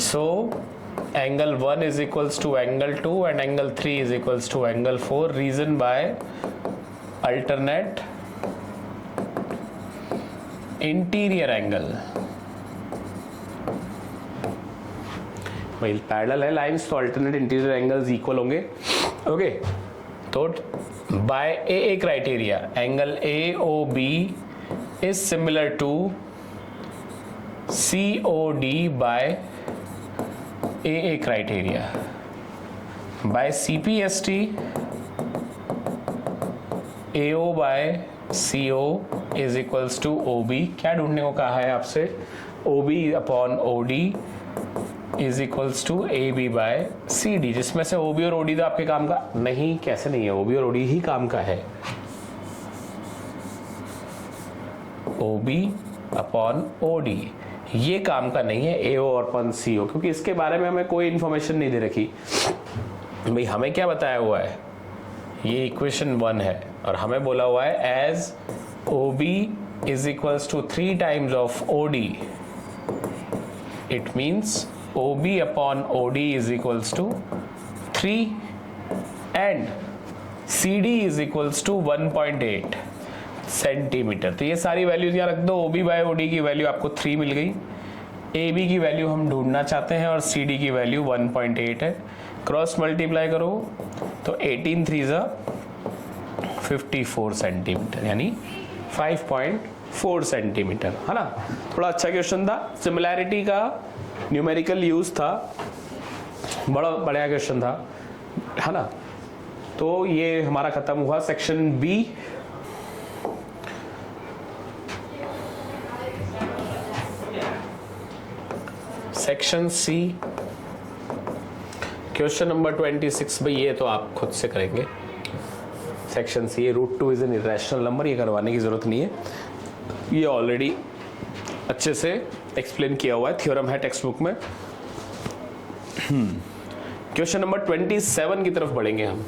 So angle 1 is equals to angle 2 and angle 3 is equals to angle 4। Reason by alternate interior angle. भाई parallel है lines, तो alternate interior angles equal होंगे। Okay, तो by A criteria angle AOB is similar to COD by AA criteria. Bye CPST AO by CO is equals to OB। क्या ढूंढने को कहा है आपसे? OB upon OD is equals to AB by CD, जिसमें से OB और OD तो आपके काम का नहीं। कैसे नहीं है? OB और OD ही काम का है। OB अपॉन OD ये काम का नहीं है AO और अपॉन CO, क्योंकि इसके बारे में हमें कोई इंफॉर्मेशन नहीं दे रखी। भाई हमें क्या बताया हुआ है? ये इक्वेशन 1 है और हमें बोला हुआ है as OB is equals to 3 times of OD, it means OB upon OD is equals to 3 and CD is equals to 1.8 centimetre. तो ये सारी वैल्यूज यहाँ रख दो। OB बाय OD की वैल्यू आपको 3 मिल गई, AB की वैल्यू हम ढूंढना चाहते हैं और CD की वैल्यू 1.8 है। क्रॉस मल्टीप्लाई करो तो 18 3 54 सेंटीमीटर, यानी 5.4 सेंटीमीटर, है ना। थोड़ा अच्छा क्वेश्चन था, सिमिलैरिटी का न्यूमेरिकल यूज था, बड़ा बढ़िया क्वेश्चन था, है ना। तो ये हमारा खत्म हुआ section B. Section C question number 26। भाई ये तो आप खुद से करेंगे। Section C √2 is an irrational number, ये करवाने की जरूरत नहीं है, ये ऑलरेडी अच्छे से एक्सप्लेन किया हुआ है, थ्योरम है टेक्स्ट बुक में। क्वेश्चन नंबर 27 की तरफ बढ़ेंगे हम।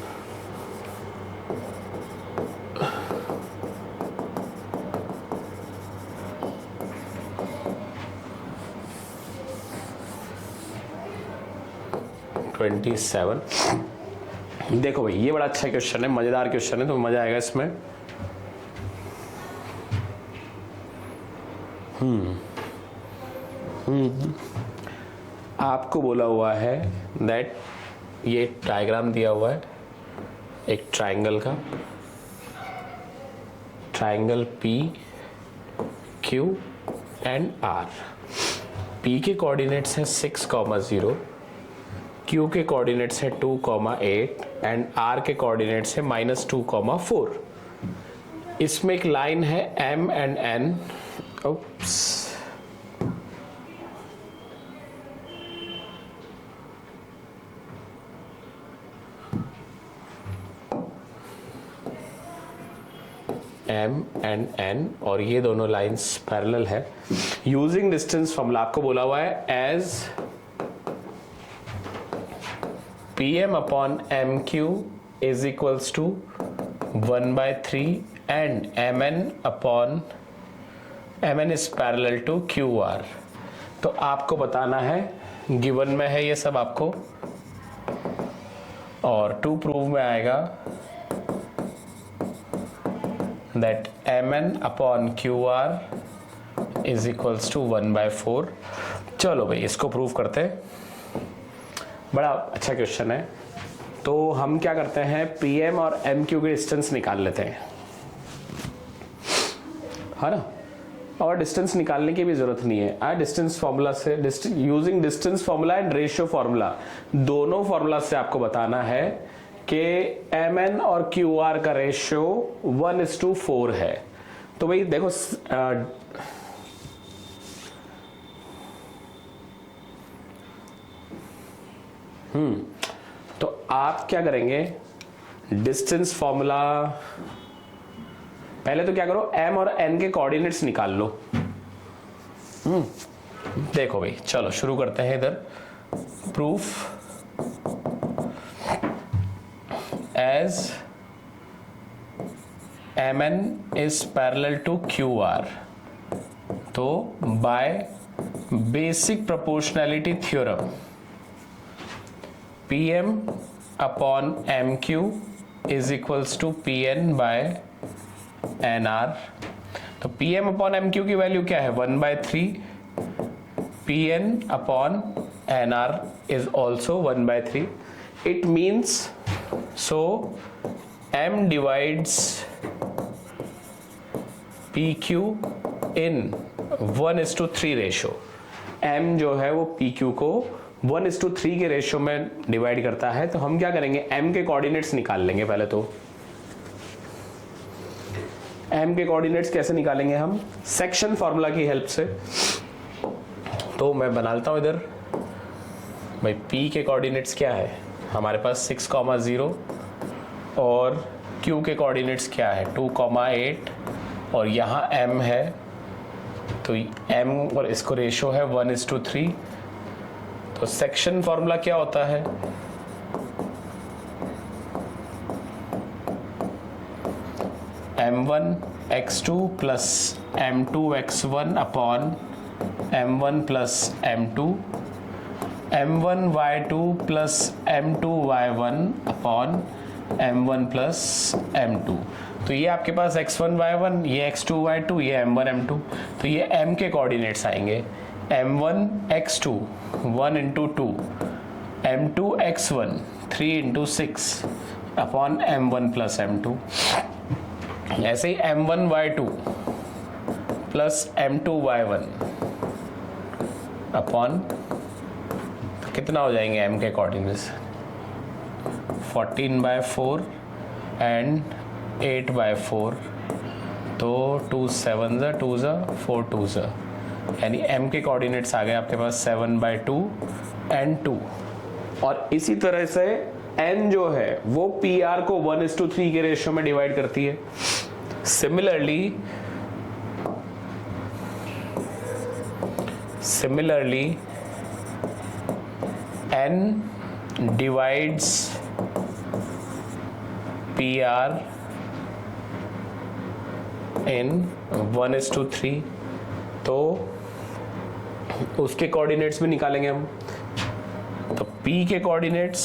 देखो भाई ये बड़ा अच्छा क्वेश्चन है, मजेदार क्वेश्चन है, तो मजा आएगा इसमें। आपको बोला हुआ है दैट ये डायग्राम दिया हुआ है एक ट्राइंगल का, triangle P Q and R। P के कोऑर्डिनेट्स हैं 6,0, Q के कोऑर्डिनेट्स हैं 2,8 एंड R के कोऑर्डिनेट्स हैं -2,4। इसमें एक लाइन है M and N। Oops, M and N और ये दोनों लाइंस पैरेलल है। यूजिंग डिस्टेंस फॉर्मूला आपको बोला हुआ है as PM upon MQ is equals to 1/3 and MN is parallel to QR। तो आपको बताना है, गिवन में है ये सब आपको, और टू प्रूव में आएगा that Mn upon QR is equals to 1/4। चलो भाई इसको प्रूव करते हैं, बड़ा अच्छा क्वेश्चन है। तो हम क्या करते हैं, PM और MQ के डिस्टेंस निकाल लेते हैं, है ना। और डिस्टेंस निकालने की भी जरूरत नहीं है, डिस्टेंस फॉर्मूला से, using distance formula and ratio formula, दोनों फॉर्मूला से आपको बताना है कि Mn और QR का रेशियो 1:4 है। तो भाई देखो तो आप क्या करेंगे, डिस्टेंस फॉर्मूला पहले तो क्या करो, M और N के कोऑर्डिनेट्स निकाल लो। देखो भाई चलो शुरू करते हैं इधर proof. As Mn is parallel to QR, तो by basic proportionality theorem PM upon MQ is equals to PN by NR। तो PM upon MQ की वैल्यू क्या है, 1/3, PN upon NR is also 1/3। It means so M divides PQ in 1:3 ratio. M जो है वो PQ को 1:3 के ratio में डिवाइड करता है। तो हम क्या करेंगे, M के कोऑर्डिनेट्स निकाल लेंगे पहले। तो M के कोऑर्डिनेट्स कैसे निकालेंगे हम, सेक्शन फॉर्मूला की हेल्प से। तो मैं बना लेता हूं इधर भाई, P के कोऑर्डिनेट्स क्या है हमारे पास 6,0 और Q के कोऑर्डिनेट्स क्या है 2,8 और यहाँ M है, तो M और इसको रेशियो है 1:3। तो सेक्शन फॉर्मूला क्या होता है, M1x2 plus M2x1 upon M1 plus M2, M1y2 plus M2y1 upon M1 plus M2। तो ये आपके पास x1 y1, ये x2 y2, ये M1 M2। तो ये M के कोऑर्डिनेट्स आएंगे, M1 x2 1 into 2, M2 x1 3 into 6 upon M1 plus M2। ऐसे ही M1 y2 plus M2 y1 upon, तो कितना हो जाएंगे M के कोऑर्डिनेट्स 14/4 एंड 8/4। तो 2 7 2 4 2 यानी M के कोऑर्डिनेट्स आ गए आपके पास 7/2 एंड 2। और इसी तरह से N जो है वो PR को 1:3 के रेशियो में डिवाइड करती है। Similarly N divides PR in 1:3। तो उसके कोऑर्डिनेट्स भी निकालेंगे हम। तो P के कोऑर्डिनेट्स,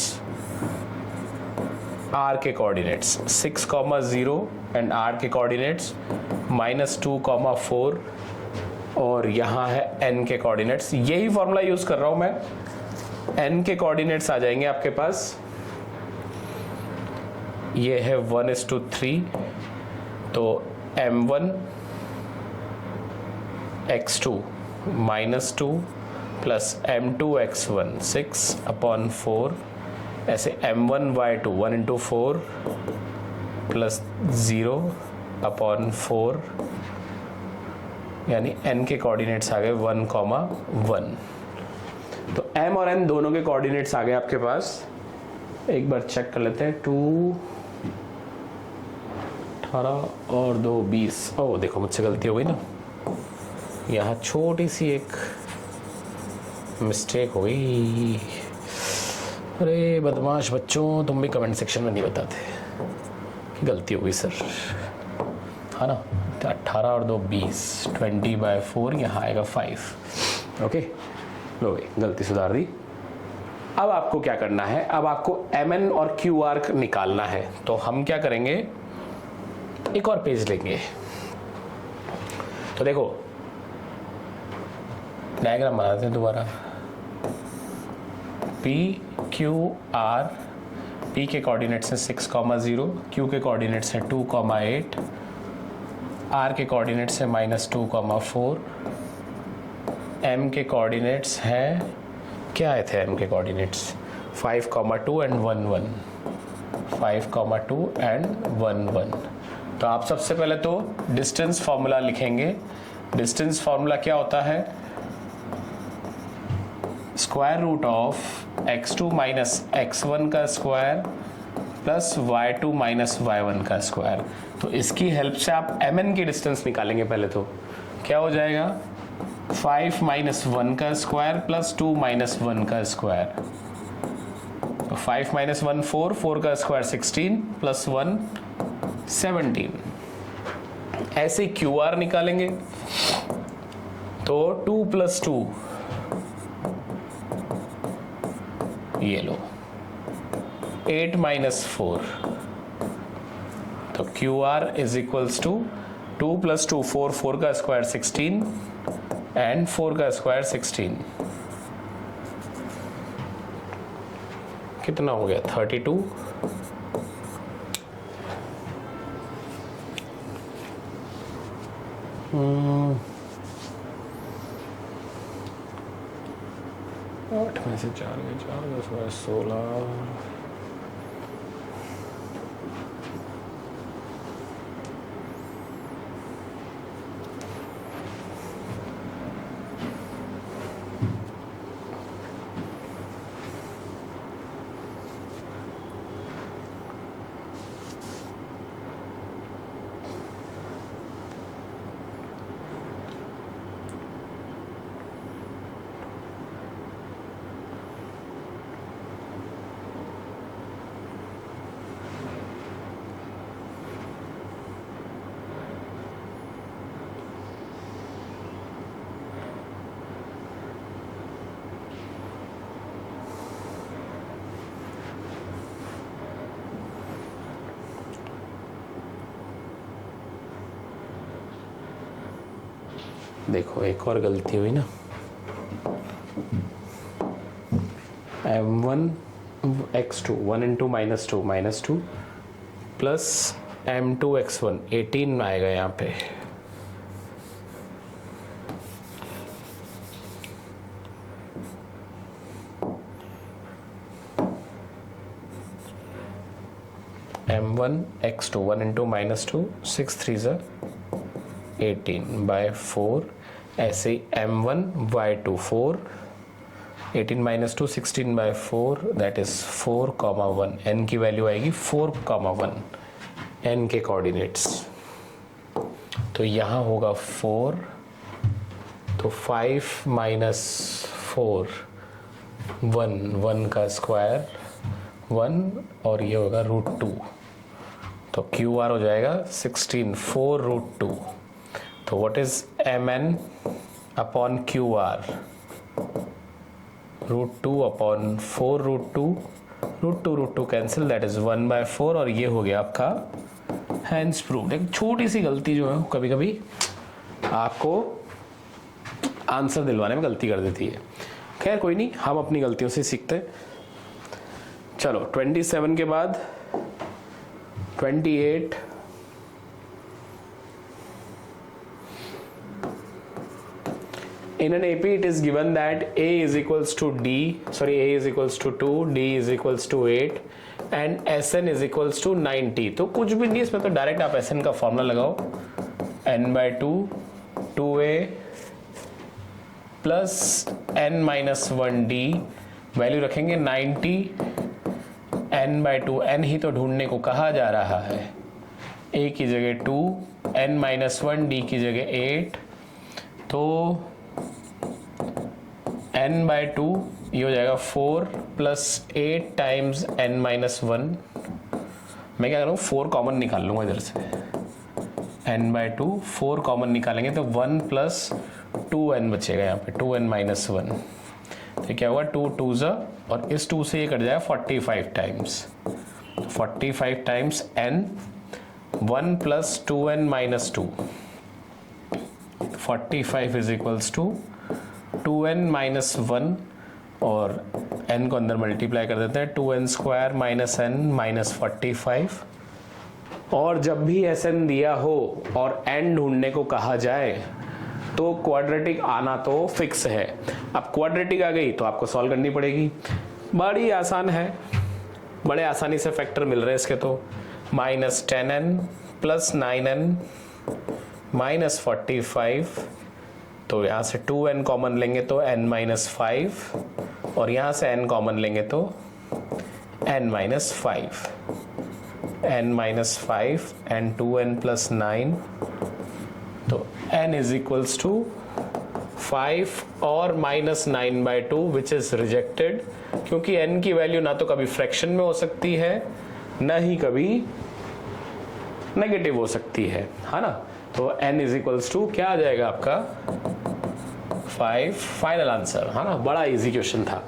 R के कोऑर्डिनेट्स 6,0 एंड R के कोऑर्डिनेट्स -2,4 और यहाँ है n के कोऑर्डिनेट्स। यही फॉर्मूला यूज कर रहा हूं मैं। n के कोऑर्डिनेट्स आ जाएंगे आपके पास, ये है 1:3, तो m1 x2 -2 plus m2 x1 6/4, ऐसे m1 y2 1/4 प्लस 0/4, यानी n के कोऑर्डिनेट्स आ गए 1,1। तो m और n दोनों के कोऑर्डिनेट्स आ गए आपके पास। एक बार चेक कर लेते हैं। 2 18 और 2 20। ओह देखो मुझसे गलती हो गई ना, यहाँ छोटी सी एक मिस्टेक हो गई। अरे बदमाश बच्चों, तुम भी कमेंट सेक्शन में नहीं बताते कि गलती हो गई सर, है ना। तो 18 और 2 20, 20/4, यहाँ आएगा 5। ओके, लो भाई गलती सुधार दी। अब आपको क्या करना है, अब आपको mn और qr निकालना है। तो हम क्या करेंगे, एक और पेज लेंगे। तो देखो डायग्राम बनाते हैं दोबारा। P Q R, P के कोऑर्डिनेट्स हैं 6,0, Q के कोऑर्डिनेट्स हैं 2,8, R के कोऑर्डिनेट्स हैं -2,4, M के कोऑर्डिनेट्स हैं, क्या आए थे M के कोऑर्डिनेट्स, 5,2 एंड 1,1, 5,2 एंड 1,1। तो आप सबसे पहले तो डिस्टेंस फॉर्मूला लिखेंगे। डिस्टेंस फॉर्मूला क्या होता है, square root of x2 minus x1 का square plus y2 minus y1 का स्क्वायर। तो इसकी हेल्प से आप mn की डिस्टेंस निकालेंगे। पहले तो क्या हो जाएगा, 5 माइनस 1 का स्क्वायर प्लस 2 माइनस 1 का स्क्वायर। तो 5 माइनस 1 4, 4 का स्क्वायर 16 प्लस 1 17। ऐसे QR निकालेंगे तो 2 प्लस 2, ये लो 8 माइनस 4। तो QR is equals to 2 plus 2 4, 4 का स्क्वायर 16 एंड 4 का स्क्वायर 16, कितना हो गया 32। आठ में से 4 गए, 4 10 12 16। देखो एक और गलती हुई ना, m1 x2 1 into -2 plus m2 x1 18 आएगा यहाँ पे। m1 x2 1 into -2 6 3 18/4। ऐसे m1 y2 4, 18 minus 2 16/4, that is 4,1। n की वैल्यू आएगी 4,1 n के कोऑर्डिनेट्स। तो यहाँ होगा 4, तो 5 माइनस 4 1, 1 का स्क्वायर 1 और ये होगा √2। तो QR हो जाएगा 16 4 √2। तो what is mn upon QR, √2 upon 4 √2 cancel, that is 1/4 और ये हो गया आपका हैंस प्रूव्ड। एक छोटी सी गलती जो है कभी कभी आपको आंसर दिलवाने में गलती कर देती है। खैर कोई नहीं, हम अपनी गलतियों से सीखते हैं। चलो 27 के बाद 28, in an AP it is given that A is equals to D, sorry A is equals to 2, D is equals to 8 and SN is equals to 90। तो कुछ भी नहीं, इसमें तो डायरेक्ट आप SN का फॉर्मूला लगाओ, n/2 2A plus n-1D, value रखेंगे 90, n/2, n ही तो ढूंढने को कहा जा रहा है, A की जगह 2, n-1, D की जगह 8, तो n/2 ये हो जाएगा 4 प्लस 8 टाइम्स n-1। मैं क्या करूँ, 4 कॉमन निकाल लूँगा इधर से, n/2 4 कॉमन निकालेंगे तो 1 प्लस 2n बचेगा यहाँ पे, 2n-1। तो क्या होगा, 2 2s और इस 2 से ये कट जाएगा 45 times, 45 times n, 1 plus 2n-2, 45 is equals to 2n-1 और n को अंदर मल्टीप्लाई कर देते हैं, 2n² माइनस n माइनस 45। और जब भी SN दिया हो और n ढूंढने को कहा जाए तो क्वाड्रेटिक आना तो फिक्स है। अब क्वाड्रेटिक आ गई तो आपको सॉल्व करनी पड़ेगी, बड़ी आसान है, बड़े आसानी से फैक्टर मिल रहे हैं इसके। तो -10n प्लस 9n माइनस 45, तो यहाँ से 2n कॉमन लेंगे तो n-5 और यहाँ से n कॉमन लेंगे तो n-5, n-5 and 2n plus 9, तो n is equals to 5 और -9/2 which is rejected, क्योंकि n की वैल्यू ना तो कभी फ्रैक्शन में हो सकती है ना ही कभी नेगेटिव हो सकती है ना। तो n is equals to क्या आ जाएगा आपका 5, फाइनल आंसर, है ना। बड़ा इजी क्वेश्चन था।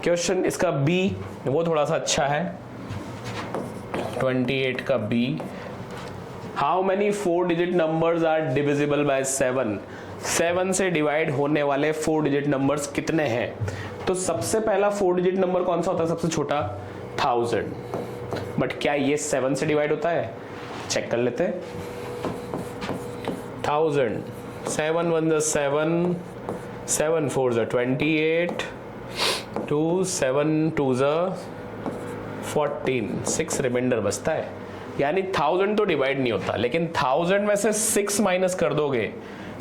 क्वेश्चन इसका B वो थोड़ा सा अच्छा है, 28 का B, how many 4 digit numbers are divisible by 7, 7 से डिवाइड होने वाले 4 डिजिट नंबर्स कितने हैं। तो सबसे पहला 4 डिजिट नंबर कौन सा होता है, सबसे छोटा 1000, बट क्या ये 7 से डिवाइड होता है, चेक कर लेते हैं। 1000, 7 1 7, 7 4 28, 2 7 2 14, 6 रिमाइंडर बचता है, यानी 1000 तो डिवाइड नहीं होता, लेकिन 1000 में से 6 माइनस कर दोगे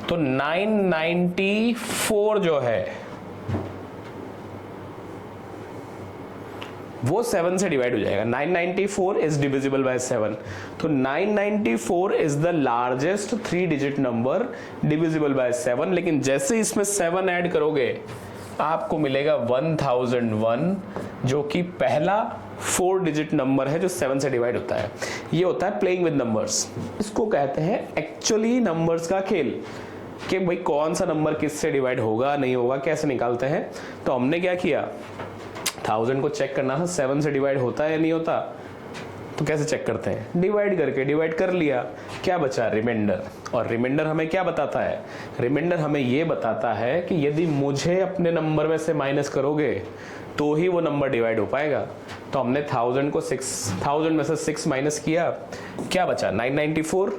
तो 994 जो है वो 7 से डिवाइड हो जाएगा। 994 इज डिविजिबल बाय 7, तो 994 is the largest 3 digit number divisible by 7, लेकिन जैसे इसमें 7 ऐड करोगे आपको मिलेगा 1001, जो कि पहला 4 डिजिट नंबर है जो 7 से डिवाइड होता है। ये होता है प्लेइंग विद नंबर्स, इसको कहते हैं एक्चुअली नंबर्स का खेल, कि भाई कौन सा नंबर किससे डिवाइड होगा नहीं होगा कैसे निकालते हैं। तो हमने क्या किया, 1000 को चेक करना था 7 से डिवाइड होता है या नहीं होता, तो कैसे चेक करते हैं, डिवाइड करके, डिवाइड कर लिया, क्या बचा, रिमाइंडर। और रिमाइंडर हमें क्या बताता है, रिमाइंडर हमें ये बताता है कि यदि मुझे अपने नंबर में से माइनस करोगे तो ही वो नंबर डिवाइड हो पाएगा। तो हमने 1000 में से 6 माइनस किया, क्या बचा 994,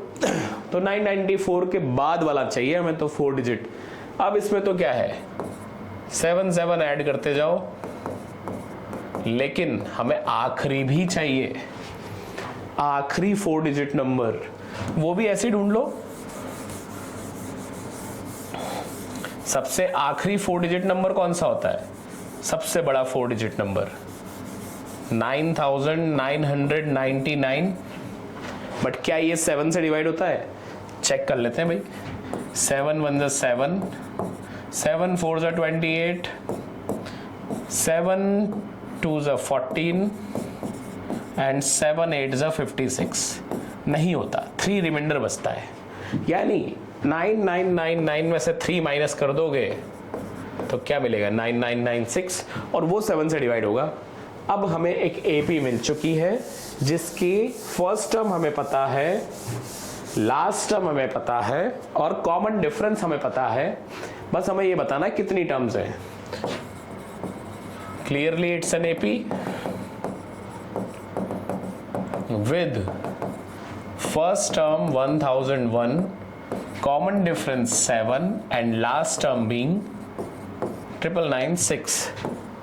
तो 994 के बाद वाला चाहिए हमें, तो 4 डिजिट। अब इसमें तो क्या है, 7 7 ऐड करते जाओ, लेकिन हमें आखिरी भी चाहिए, आखिरी 4 डिजिट नंबर, वो भी ऐसे ढूंढ लो। सबसे आखिरी 4 डिजिट नंबर कौन सा होता है, सबसे बड़ा 4 डिजिट नंबर 9999, बट क्या ये 7 से डिवाइड होता है, चेक कर लेते हैं भाई। 7 1 7, 7 4 28, 7 2 14 एंड 7 8 56, नहीं होता, 3 रिमाइंडर बचता है, यानी 9999 में से 3 माइनस कर दोगे तो क्या मिलेगा 9996, और वो 7 से डिवाइड होगा। अब हमें एक एपी मिल चुकी है जिसकी फर्स्ट टर्म हमें पता है लास्ट टर्म हमें पता है और कॉमन डिफरेंस हमें पता है, बस हमें ये बताना है कितनी टर्म्स है। Clearly it's an AP with first term 1001, common difference 7 and last term being 996।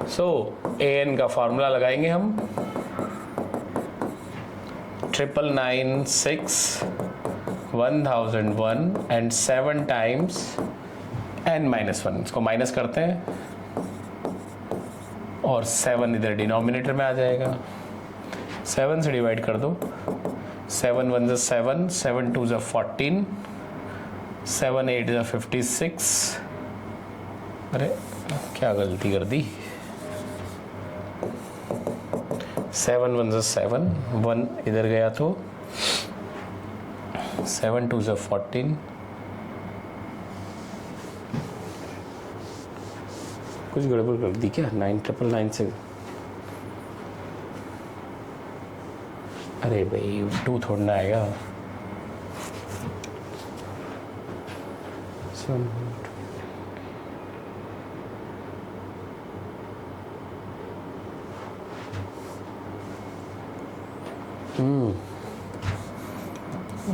So an का फॉर्मूला लगाएंगे हम 996 1001 एंड 7 टाइम्स n-1। इसको माइनस करते हैं और 7 इधर डिनोमिनेटर में आ जाएगा। 7 से डिवाइड कर दो, 7 1 7, 7 2 14, 7 8 56। अरे क्या गलती कर दी। 7 1 7, 1 इधर गया तो 7 2 14, कुछ गड़बड़ कर दी क्या। 999 से, अरे भाई 2 थोड़ा ना आएगा। 7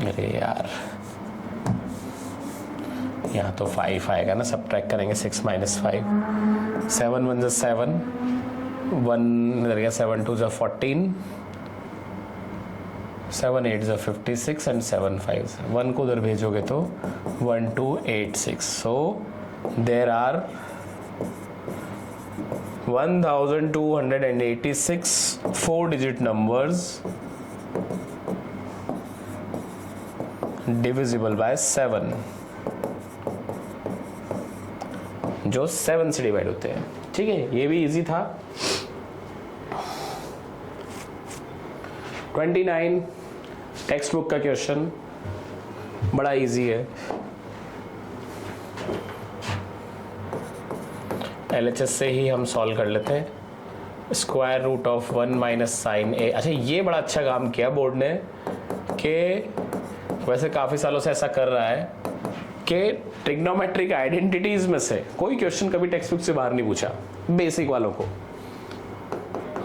अरे यार यहाँ तो 5 आएगा ना, सब्ट्रैक्ट करेंगे 6 - 5। 7 1 7, 1 इधर गया, 7 2 14, 7 8 56 एंड 7 5। 1 को उधर भेजोगे तो 1286। सो there are 1286 4-digit numbers divisible by 7, जो 7 से डिवाइड होते हैं। ठीक है, ये भी इजी था। 29 टेक्स्ट बुक का क्वेश्चन, बड़ा इजी है। LHS से ही हम सॉल्व कर लेते हैं। Square root of 1 minus sine A. अच्छा, ये बड़ा अच्छा काम किया बोर्ड ने कि वैसे काफ़ी सालों से ऐसा कर रहा है कि ट्रिग्नोमेट्रिक आइडेंटिटीज में से कोई क्वेश्चन कभी टेक्स्ट बुक से बाहर नहीं पूछा, बेसिक वालों को,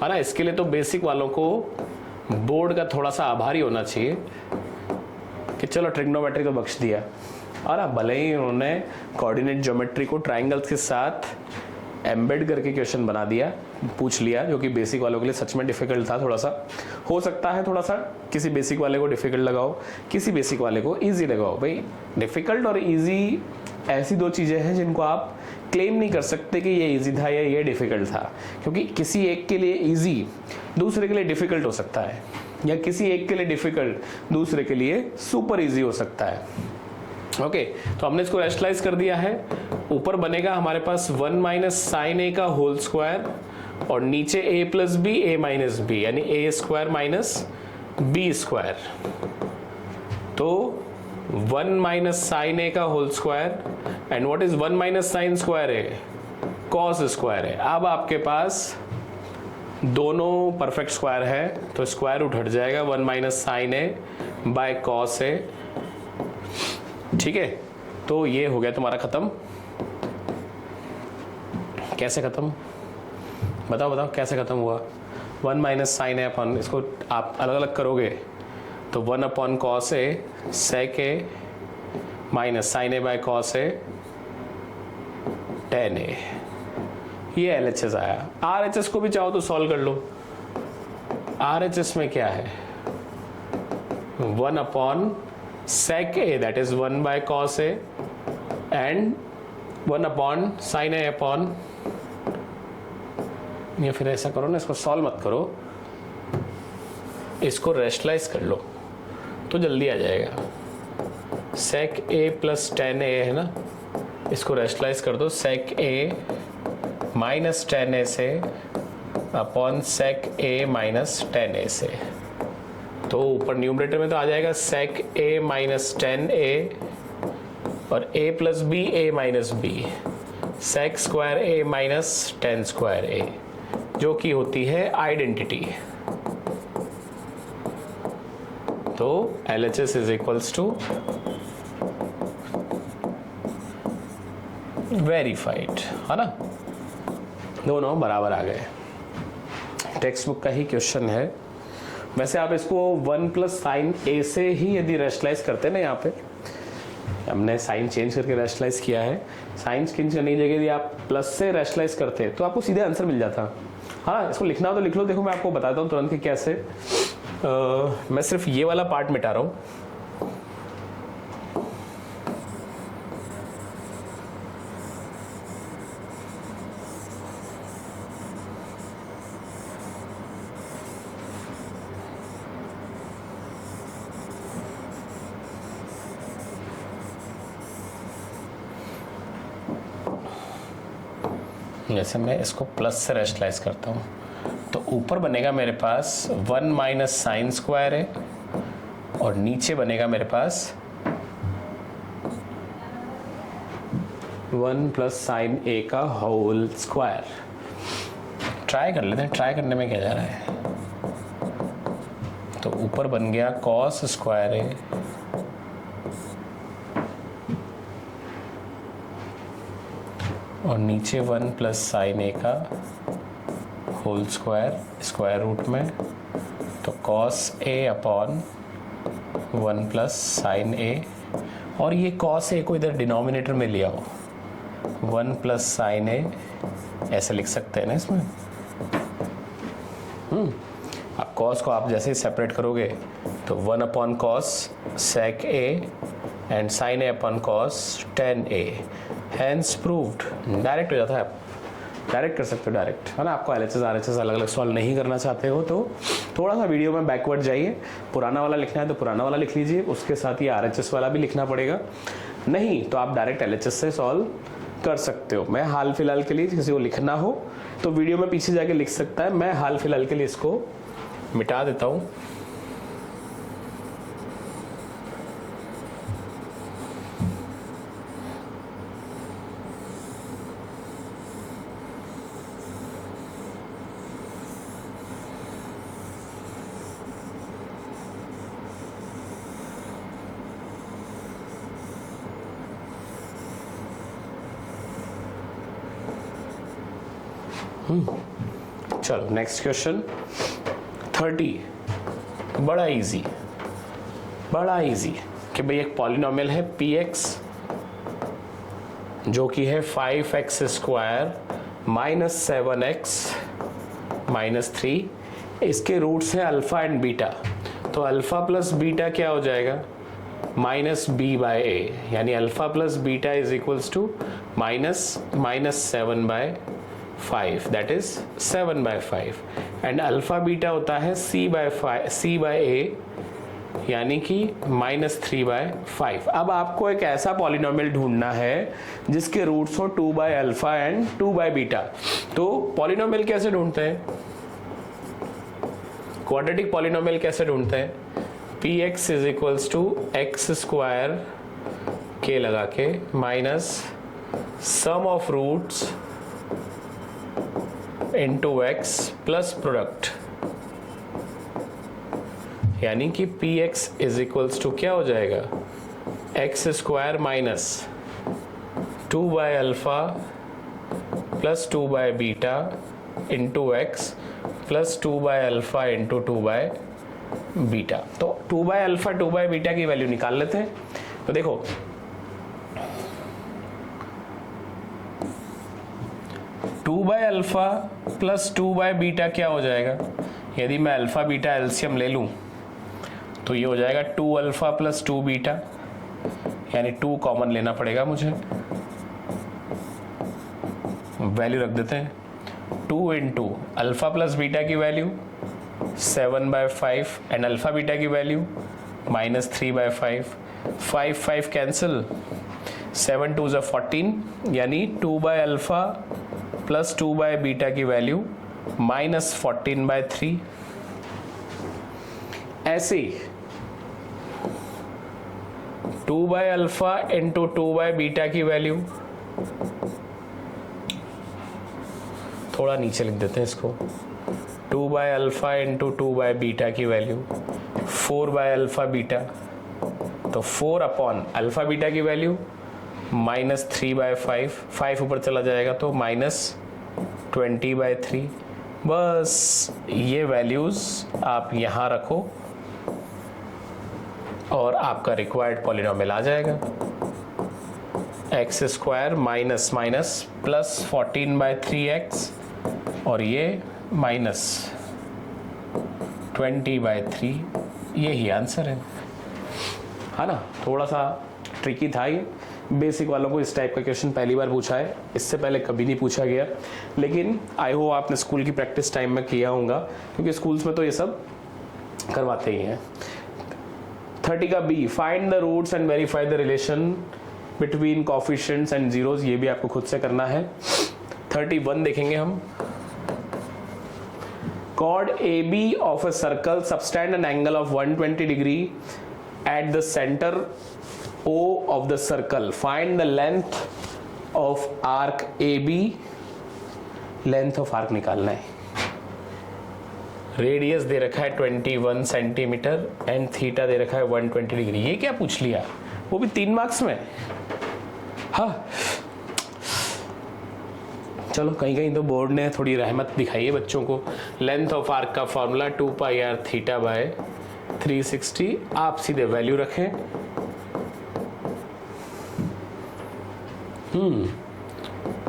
है ना। इसके लिए तो बेसिक वालों को बोर्ड का थोड़ा सा आभारी होना चाहिए कि चलो ट्रिग्नोमेट्री तो बख्श दिया। और भले ही उन्होंने कोऑर्डिनेट ज्योमेट्री को ट्राइंगल्स के साथ एम्बेड करके क्वेश्चन बना दिया, पूछ लिया, जो कि बेसिक वालों के लिए सच में डिफिकल्ट था। थोड़ा सा हो सकता है, थोड़ा सा किसी बेसिक वाले को डिफिकल्ट लगाओ, किसी बेसिक वाले को इजी लगाओ। भाई डिफिकल्ट और इजी ऐसी दो चीज़ें हैं जिनको आप क्लेम नहीं कर सकते कि ये इजी था या ये डिफिकल्ट था, क्योंकि किसी एक के लिए इजी दूसरे के लिए डिफिकल्ट हो सकता है, या किसी एक के लिए डिफिकल्ट दूसरे के लिए सुपर इजी हो सकता है। ओके, तो हमने इसको रेशनलाइज कर दिया है। ऊपर बनेगा हमारे पास 1 माइनस साइन ए का होल स्क्वायर और नीचे a plus B A minus B, यानी A square minus B square. तो 1 माइनस साइन ए का whole square and what is 1 minus sine square A, cos square है। अब आपके पास दोनों परफेक्ट स्क्वायर है तो स्क्वायर रूट हट जाएगा 1 minus sine A by cos A. ठीक है, तो ये हो गया तुम्हारा खत्म। कैसे खत्म, बताओ बताओ कैसे खत्म हुआ। 1 माइनस साइन ए अपॉन, इसको आप अलग अलग करोगे तो 1 upon cos A sec A minus sine A by cos A tan A. ये LHS आया। RHS को भी चाहो तो सॉल्व कर लो। RHS में क्या है, 1 upon sec a, that is 1 by cos a, and 1 upon sin a upon, या फिर ऐसा करो ना, इसको सॉल्व मत करो, इसको रेशनलाइज कर लो तो जल्दी आ जाएगा। sec a प्लस 10a है ना, इसको रेशनलाइज कर दो, sec a माइनस 10a से upon sec a minus 10a से। तो ऊपर न्यूमरेटर में तो आ जाएगा sec a माइनस 10a और a plus B A minus B, sec square a minus 10 square a, जो कि होती है आइडेंटिटी। तो LHS is equals to verified, है ना। दोनों बराबर आ गए। टेक्स्ट बुक का ही क्वेश्चन है। वैसे आप इसको 1 प्लस साइन ए से ही यदि रैशनलाइज करते हैं ना, यहाँ पे हमने साइन चेंज करके रैशनलाइज किया है, साइन चेंज करने की जगह यदि आप प्लस से रैशनलाइज करते हैं तो आपको सीधे आंसर मिल जाता। हाँ, इसको लिखना हो तो लिख लो। देखो मैं आपको बताता हूँ तुरंत कि कैसे। मैं सिर्फ ये वाला पार्ट मिटा रहा हूँ। जैसे मैं इसको प्लस से रैशनलाइज करता हूँ तो ऊपर बनेगा मेरे पास 1 माइनस साइन स्क्वायर है और नीचे बनेगा मेरे पास 1 प्लस साइन ए का होल स्क्वायर। ट्राई कर लेते हैं, ट्राई करने में क्या जा रहा है। तो ऊपर बन गया कॉस स्क्वायर है और नीचे 1 प्लस साइन ए का होल स्क्वायर स्क्वायर रूट में, तो cos A upon 1 plus sign ए, और ये कॉस ए को इधर डिनोमिनेटर में लिया हो, 1 प्लस साइन ए ऐसे लिख सकते हैं ना इसमें। अब कॉस को आप जैसे ही सेपरेट करोगे तो 1 upon cos sec A and sine A upon cos ten A, hence proved. Direct हो जाता है, आप डायरेक्ट कर सकते हो डायरेक्ट, है ना। आपको LHS RHS अलग अलग सॉल्व नहीं करना चाहते हो तो थोड़ा सा वीडियो में बैकवर्ड जाइए। पुराना वाला लिखना है तो पुराना वाला लिख लीजिए, उसके साथ ये RHS वाला भी लिखना पड़ेगा। नहीं तो आप डायरेक्ट LHS से सॉल्व कर सकते हो। मैं हाल फिलहाल के लिए, किसी को लिखना हो तो वीडियो में पीछे जाके लिख सकता है। मैं हाल फिलहाल के लिए इसको मिटा देता हूँ। चलो नेक्स्ट क्वेश्चन 30। बड़ा इजी कि भाई एक पॉलिनोमियल है px जो कि है 5x square minus 7x minus 3, इसके रूट्स हैं अल्फा एंड बीटा। तो अल्फा प्लस बीटा क्या हो जाएगा, माइनस b बाय ए, यानी alpha plus beta is equals to minus 7 by 5, that is 7 by 5, and alpha beta होता है c बाय ए, यानी कि माइनस 3 बाय 5। अब आपको एक ऐसा पॉलिनोमियल ढूंढना है जिसके रूट्स हो 2 by alpha and 2 by beta. तो पॉलिनोमियल कैसे ढूंढते हैं, क्वाड्रेटिक पॉलिनोमियल कैसे ढूंढते हैं, px is equals to X square के लगा के minus sum of roots into x plus product, यानी कि px इज इक्वल्स टू क्या हो जाएगा, X square minus 2 by alpha plus 2 by beta into x plus 2 by alpha into 2 by beta. तो 2 by alpha 2 by beta की value निकाल लेते हैं। तो देखो 2 by alpha plus 2 by beta क्या हो जाएगा, यदि मैं अल्फा बीटा एलसीएम ले लूं तो ये हो जाएगा 2 अल्फा प्लस 2 बीटा, यानी 2 कॉमन लेना पड़ेगा मुझे, वैल्यू रख देते हैं 2 इंटू अल्फा प्लस बीटा की value 7 by 5 and alpha beta की वैल्यू माइनस 3 बाय 5, 5 कैंसिल, 7 2 ज़ा 14, यानी 2 by alpha plus 2 by beta की वैल्यू माइनस 14 बाय 3। ऐसे 2 by alpha into 2 by beta की वैल्यू, थोड़ा नीचे लिख देते हैं इसको, 2 by alpha into 2 by beta की वैल्यू 4 बाय अल्फ़ा बीटा, तो 4 अपॉन अल्फ़ा बीटा की वैल्यू -3 बाय 5 ऊपर चला जाएगा तो -20/3। बस ये वैल्यूज़ आप यहाँ रखो और आपका रिक्वायर्ड पॉलिनोमियल आ जाएगा। x square minus minus plus 14/3x और ये -20/3, यही आंसर है ना। थोड़ा सा ट्रिकी था ये, बेसिक वालों को इस टाइप का क्वेश्चन पहली बार पूछा है, इससे पहले कभी नहीं पूछा गया, लेकिन आई होप आपने स्कूल की प्रैक्टिस टाइम में किया होगा, क्योंकि स्कूल्स में तो ये सब करवाते ही हैं। 30 का B, find the roots and verify the relation between coefficients and zeros, ये भी आपको खुद से करना है। 31 देखेंगे हम। Chord AB of a circle subtend an angle of 120 degree at the center O of the circle. Find the length of arc AB. Length of arc निकालना है। रेडियस दे रखा है 21 सेंटीमीटर एंड थीटा दे रखा है 120 डिग्री। ये क्या पूछ लिया, वो भी 3 मार्क्स में। हाँ चलो, कहीं कहीं तो बोर्ड ने थोड़ी रहमत दिखाई है बच्चों को। लेंथ ऑफ आर्क का फॉर्मूला 2πr थीटा बाय 360, आप सीधे वैल्यू रखें।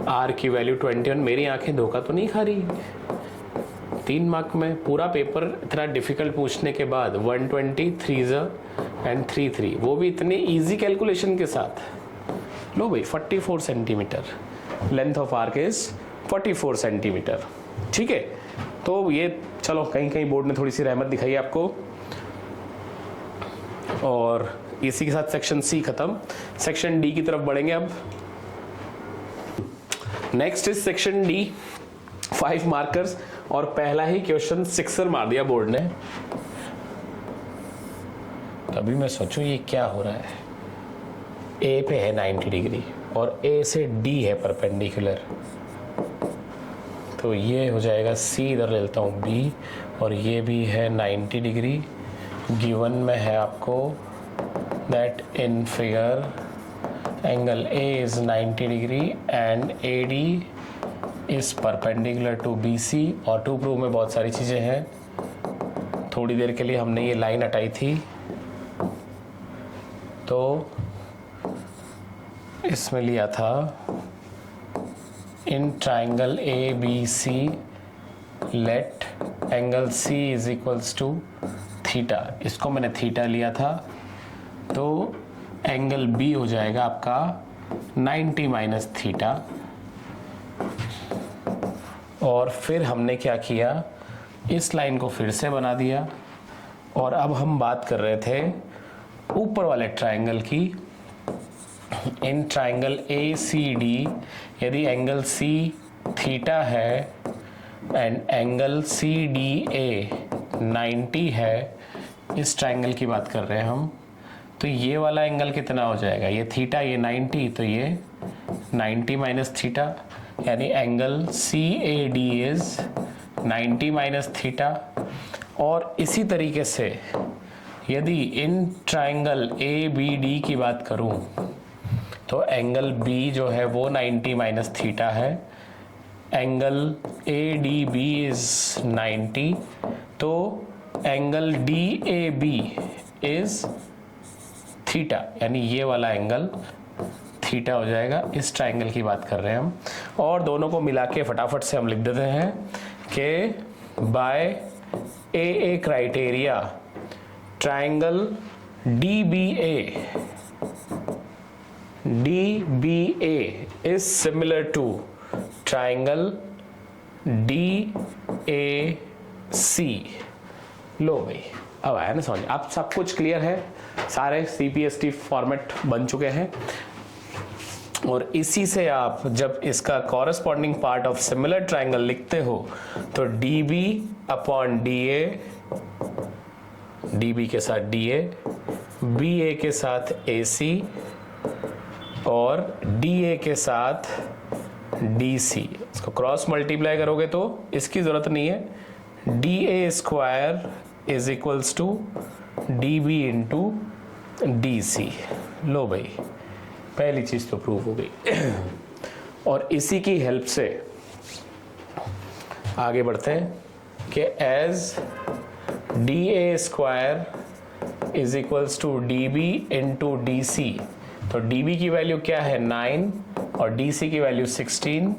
आर की वैल्यू 21, मेरी आंखें धोखा तो नहीं खा रही। 3 मार्क में पूरा पेपर इतना डिफिकल्ट पूछने के बाद 120 3 एंड 3 वो भी इतने इजी कैलकुलेशन के साथ। लो भाई 44 centimetre length of arc is 44 centimetre. ठीक है, तो ये चलो कहीं कहीं बोर्ड ने थोड़ी सी रहमत दिखाई आपको। और इसी के साथ सेक्शन सी खत्म। सेक्शन डी की तरफ बढ़ेंगे अब। Next is section D, 5 markers, और पहला ही क्वेश्चन 6 मार दिया बोर्ड ने। तभी मैं सोचूं ये क्या हो रहा है। ए पे है 90 डिग्री और ए से डी है परपेंडिकुलर, तो ये हो जाएगा सी, इधर ले लेता हूँ बी, और ये भी है 90 डिग्री। गिवन में है आपको that in figure angle A is 90 degree and A D is perpendicular to B C. और टू प्रूव में बहुत सारी चीज़ें हैं। थोड़ी देर के लिए हमने ये लाइन हटाई थी, तो इसमें लिया था in triangle A B C let angle C is equals to theta. इसको मैंने थीटा लिया था, तो एंगल बी हो जाएगा आपका 90 माइनस थीटा। और फिर हमने क्या किया, इस लाइन को फिर से बना दिया। और अब हम बात कर रहे थे ऊपर वाले ट्राइंगल की। In triangle A C D यदि एंगल सी थीटा है and angle C D A 90 है, इस ट्राइंगल की बात कर रहे हैं हम, तो ये वाला एंगल कितना हो जाएगा, ये थीटा, ये 90, तो ये 90 माइनस थीटा, यानी angle C A D is 90 minus theta. और इसी तरीके से यदि in triangle A B D की बात करूं, तो एंगल बी जो है वो 90 माइनस थीटा है, angle A D B is 90, तो angle D A B is theta, यानी ये वाला एंगल थीटा हो जाएगा। इस ट्राइंगल की बात कर रहे हैं हम। और दोनों को मिला के फटाफट से हम लिख देते हैं कि by A criteria triangle DBA is similar to triangle DAC। लो भाई, अब आया ना समझ, अब सब कुछ क्लियर है, सारे CPST फॉर्मेट बन चुके हैं। और इसी से आप जब इसका corresponding part of similar triangle लिखते हो, तो DB अपॉन DA, DB के साथ DA, BA के साथ AC और DA के साथ DC, इसको क्रॉस मल्टीप्लाई करोगे तो इसकी जरूरत नहीं है, D A square is equals to D B into D C. लो भाई, पहली चीज तो प्रूव हो गई। और इसी की हेल्प से आगे बढ़ते हैं कि as D A square is equals to D B into D C, तो डी बी की वैल्यू क्या है 9 और डी सी की वैल्यू 16,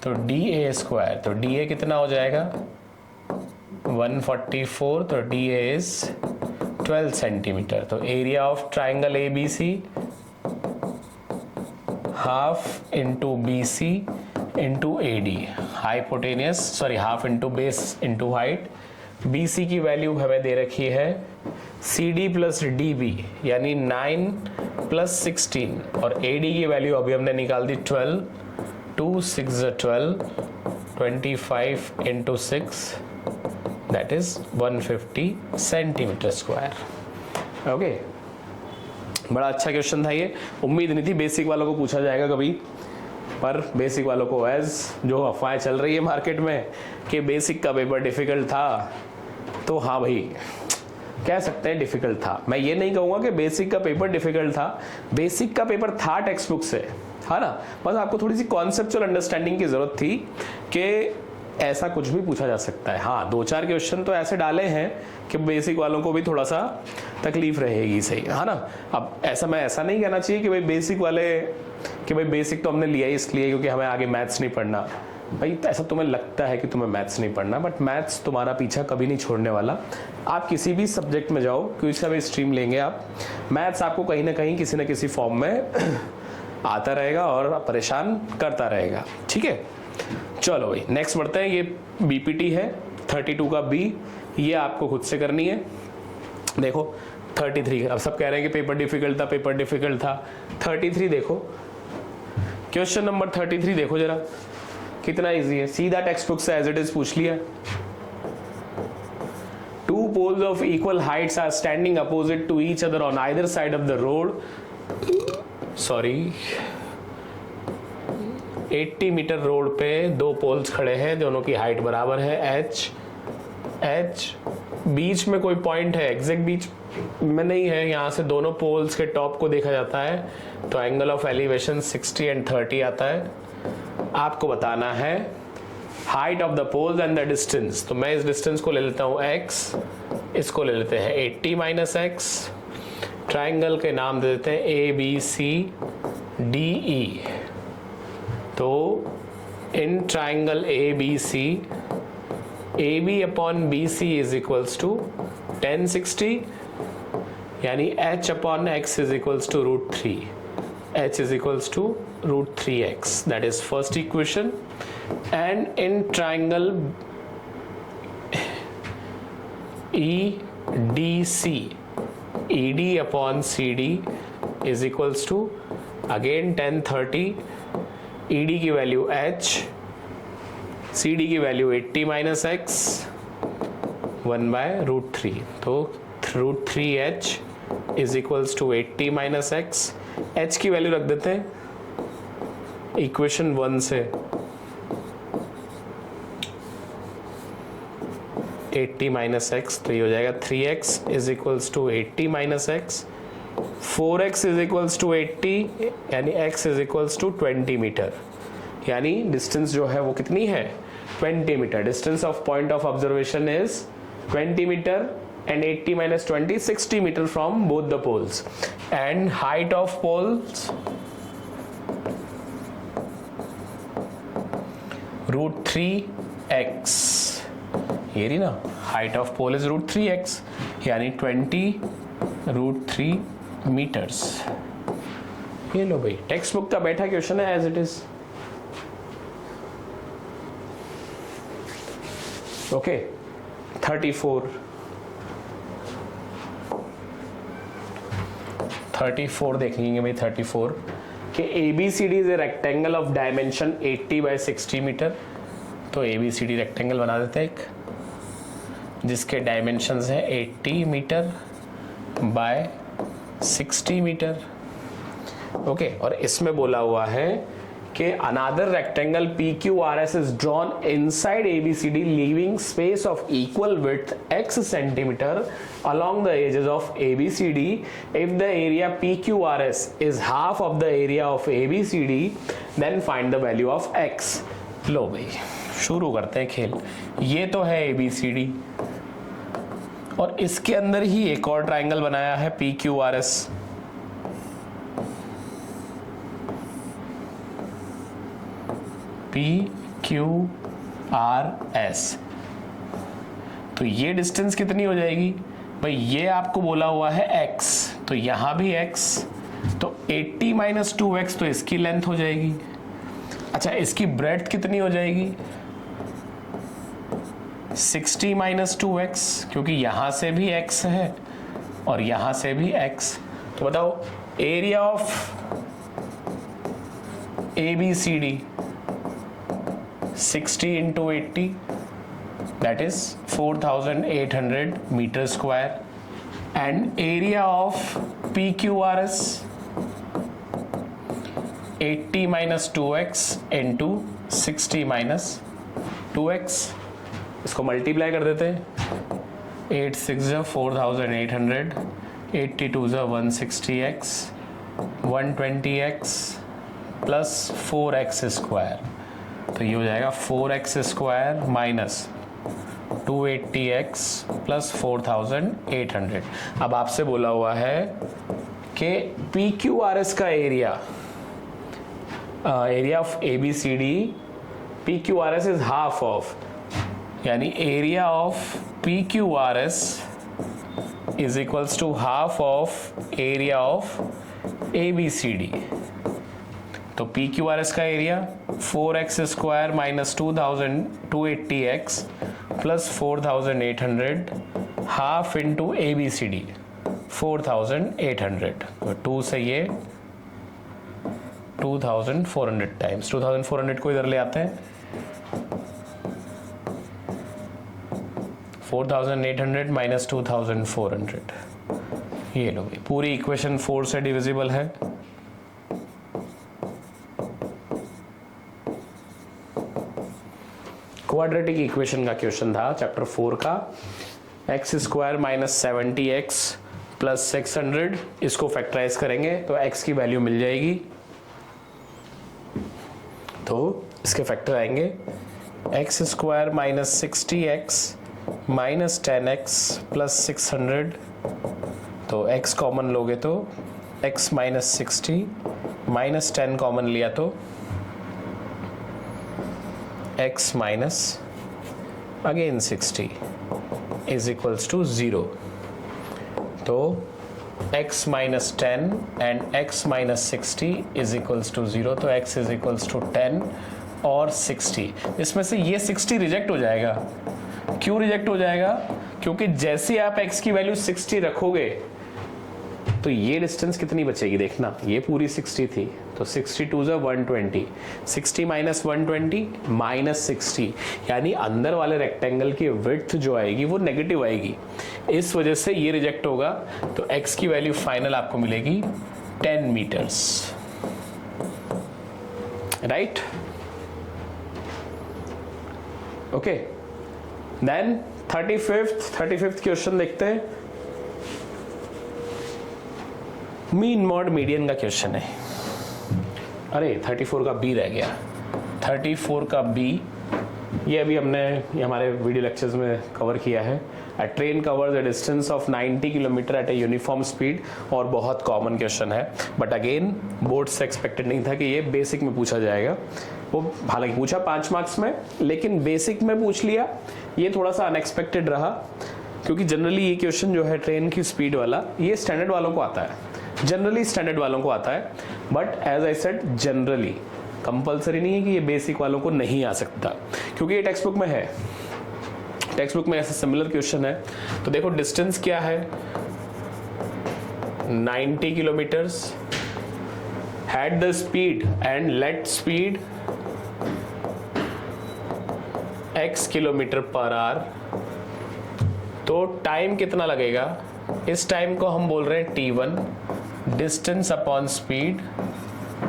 तो डी ए स्क्वायर, तो डी ए कितना हो जाएगा 144, तो डी ए इज 12 सेंटीमीटर। तो area of triangle A B C half into B C into A D, hypotenuse sorry half into base into height. B C की value हमें दे रखी है C D plus D B यानी 9 plus 16 और A D की value अभी हमने निकाल दी 12, 2 6 12, 25 into 6 that is 150 centimetre square. Okay, बड़ा अच्छा क्वेश्चन था ये, उम्मीद नहीं थी बेसिक वालों को पूछा जाएगा कभी, पर बेसिक वालों को एज जो अफवाहें चल रही है मार्केट में कि बेसिक का पेपर डिफिकल्ट था, तो हाँ भाई कह सकते हैं डिफिकल्ट था। मैं ये नहीं कहूँगा कि बेसिक का पेपर डिफिकल्ट था, बेसिक का पेपर था टेक्स्ट बुक से, है ना, बस आपको थोड़ी सी कॉन्सेप्चुअल अंडरस्टैंडिंग की जरूरत थी कि ऐसा कुछ भी पूछा जा सकता है। हाँ, 2-4 क्वेश्चन तो ऐसे डाले हैं कि बेसिक वालों को भी थोड़ा सा तकलीफ रहेगी, सही है ना। अब मैं ऐसा नहीं कहना चाहिए कि भाई बेसिक वाले कि भाई बेसिक तो हमने लिया ही इसलिए क्योंकि हमें आगे मैथ्स नहीं पढ़ना। भाई ऐसा तुम्हें लगता है कि तुम्हें मैथ्स नहीं पढ़ना, बट मैथ्स तुम्हारा पीछा कभी नहीं छोड़ने वाला। आप किसी भी सब्जेक्ट में जाओ, कोई सा भी स्ट्रीम लेंगे आप, मैथ्स आपको कहीं ना कहीं किसी न किसी फॉर्म में आता रहेगा और परेशान करता रहेगा। ठीक है, चलो भाई नेक्स्ट बढ़ते हैं। ये बीपीटी है 32 का बी, ये आपको खुद से करनी है। देखो 33, अब सब कह रहे हैं कि पेपर डिफिकल्ट था, पेपर डिफिकल्ट था। 33 देखो, क्वेश्चन नंबर 33 देखो जरा कितना इजी है, सीधा टेक्स्ट बुक से एज इट इज पूछ लिया। Two poles of equal heights are standing opposite to each other on either side of the road, sorry 80 metre road पे दो पोल्स खड़े हैं, दोनों की हाइट बराबर है h, बीच में कोई पॉइंट है, एग्जैक्ट बीच में नहीं है, यहाँ से दोनों पोल्स के टॉप को देखा जाता है, तो एंगल ऑफ एलिवेशन 60 एंड 30 आता है। आपको बताना है height of the poles and the distance, तो मैं इस डिस्टेंस को ले लेता हूँ x, इसको ले लेते हैं 80 माइनस x, ट्राइंगल के नाम दे देते हैं ए बी सी डी ई। तो in triangle A B C, A B upon B C is equals to 1060, यानी h upon x is equals to √3, h is equals to √3x, that is first equation. And in triangle EDC, ED upon CD is equals to again 1030, ED की value h, CD की value 80 minus x 1/√3, तो √3h is equals to 80 minus x। h की value रख देते हैं equation 1 से, 80 minus x, तो ये हो जाएगा 3x is equals to 80 minus x, 4x is equals to 80, यानी x is equals to 20 metre, यानी डिस्टेंस जो है वो कितनी है 20 metre. Distance of point of observation is 20 metre and 80 minus 20 60 meter from both the poles, and height of poles √3x, ये रही ना, height of pole is √3x, यानी 20 √3 meters। ये लो भाई, टेक्स्ट बुक का बैठा क्वेश्चन है एज इट इज। ओके 34 देख लेंगे भाई। 34 कि ABCD is a rectangle of dimension 80 by 60 metre, तो ABCD रेक्टेंगल बना देते हैं एक जिसके डायमेंशंस हैं 80 मीटर बाय 60 मीटर। ओके, और इसमें बोला हुआ है कि another rectangle PQRS is drawn inside ABCD leaving space of equal width x centimeter along the edges of ABCD. If the area PQRS is half of the area of ABCD, then find the value of x. लो भाई शुरू करते हैं खेल। ये तो है ABCD और इसके अंदर ही एक और ट्राइंगल बनाया है PQRS। PQRS, तो ये डिस्टेंस कितनी हो जाएगी भाई? ये आपको बोला हुआ है x, तो यहां भी x, तो 80 माइनस 2x, तो इसकी लेंथ हो जाएगी। अच्छा, इसकी ब्रेड्थ कितनी हो जाएगी? 60 माइनस 2x, क्योंकि यहां से भी x है और यहां से भी x। तो बताओ area of ABCD 60 into 80, that is 4800 meter square, and area of PQRS 80 minus 2x into 60 minus 2x। इसको मल्टीप्लाई कर देते हैं। 8 6 4800, 82 160x, 120x plus 4x square, तो ये हो जाएगा 4x square minus 280x plus 4800। अब आपसे बोला हुआ है कि PQRS का area of ABCD, PQRS is half of, यानी area of PQRS is equals to half of area of ABCD। तो PQRS का area 4x square minus 280x plus 4800 half into ABCD 4800, तो 2 से ये 2400 टाइम्स, 2400 को इधर ले आते हैं, 4800 माइनस 2400, ये लो भाई पूरी इक्वेशन 4 से डिविजिबल है। क्वाड्रेटिक इक्वेशन का क्वेश्चन था चैप्टर 4 का। X square minus 70x plus 600, इसको फैक्टराइज करेंगे तो x की वैल्यू मिल जाएगी, तो इसके फैक्टर आएंगे x square minus 60x minus 10x plus 600, तो x कॉमन लोगे तो x माइनस 60 माइनस 10 कॉमन लिया तो x minus again 60 is equals to 0, तो x minus 10 and x minus 60 is equals to 0, तो x इज इक्वल्स टू 10 और 60। इसमें से ये 60 रिजेक्ट हो जाएगा। क्यों रिजेक्ट हो जाएगा? क्योंकि जैसे आप x की वैल्यू 60 रखोगे तो ये डिस्टेंस कितनी बचेगी देखना, ये पूरी 60 थी, तो 62 = 120, 60 माइनस 120 माइनस 60, यानी अंदर वाले रेक्टेंगल की विड्थ जो आएगी वो नेगेटिव आएगी, इस वजह से ये रिजेक्ट होगा। तो x की वैल्यू फाइनल आपको मिलेगी 10 metres, right? Okay, then 35th question देखते हैं। मीन मॉड मीडियन का क्वेश्चन है। अरे 34 का बी रह गया। 34 का बी, ये अभी हमने ये हमारे वीडियो लेक्चर्स में कवर किया है। A train covers a distance of 90 kilometre at a uniform speed, और बहुत कॉमन क्वेश्चन है, बट अगेन बोर्ड से एक्सपेक्टेड नहीं था कि ये बेसिक में पूछा जाएगा। वो हालांकि पूछा 5 मार्क्स में, लेकिन बेसिक में पूछ लिया, ये थोड़ा सा अनएक्सपेक्टेड रहा, क्योंकि जनरली ये क्वेश्चन जो है ट्रेन की स्पीड वाला, ये स्टैंडर्ड वालों को आता है, जनरली स्टैंडर्ड वालों को आता है, but as I said generally, compulsory नहीं है कि ये बेसिक वालों को नहीं आ सकता, क्योंकि ये टेक्स्ट बुक में है। टेक्स्ट बुक में ऐसा सिमिलर क्वेश्चन है। तो देखो डिस्टेंस क्या है, 90 kilometres, had the speed and let speed x kilometre per hour, तो टाइम कितना लगेगा? इस टाइम को हम बोल रहे हैं t1, distance upon speed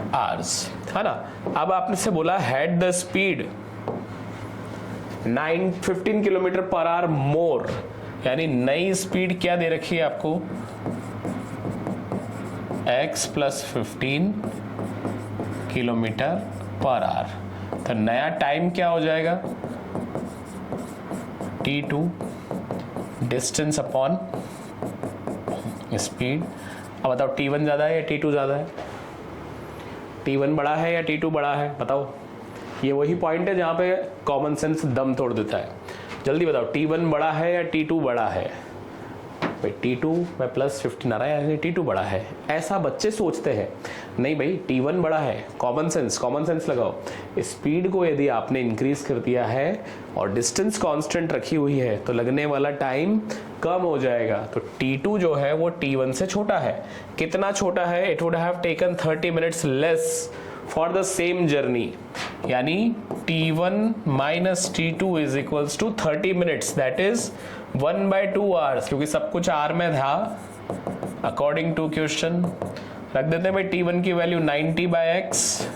hours, है ना। अब आपने से बोला had the speed 15 kilometre per hour more, यानी नई स्पीड क्या दे रखी है आपको, x plus 15 kilometre per hour. तो नया टाइम क्या हो जाएगा, t2 डिस्टेंस अपॉन स्पीड। अब बताओ t1 ज़्यादा है या t2 ज़्यादा है, t1 बड़ा है या t2 बड़ा है, बताओ। ये वही पॉइंट है जहाँ पे कॉमन सेंस दम तोड़ देता है। जल्दी बताओ, t1 बड़ा है या t2 बड़ा है। भाई t2 में प्लस 15 आ रहा है, यानी t2 बड़ा है, ऐसा बच्चे सोचते हैं। नहीं भाई, t1 बड़ा है, कॉमन सेंस लगाओ। स्पीड को यदि आपने इंक्रीज कर दिया है और डिस्टेंस कांस्टेंट रखी हुई है तो लगने वाला टाइम कम हो जाएगा। तो t2 जो है वो t1 से छोटा है। कितना छोटा है, it would have taken 30 minutes less for the same journey, यानी t1 minus t2 is equals to 30 minutes, that is 1/2 hours, क्योंकि सब कुछ आर में था अकॉर्डिंग टू क्वेश्चन। रख देते हैं भाई t1 की value 90/x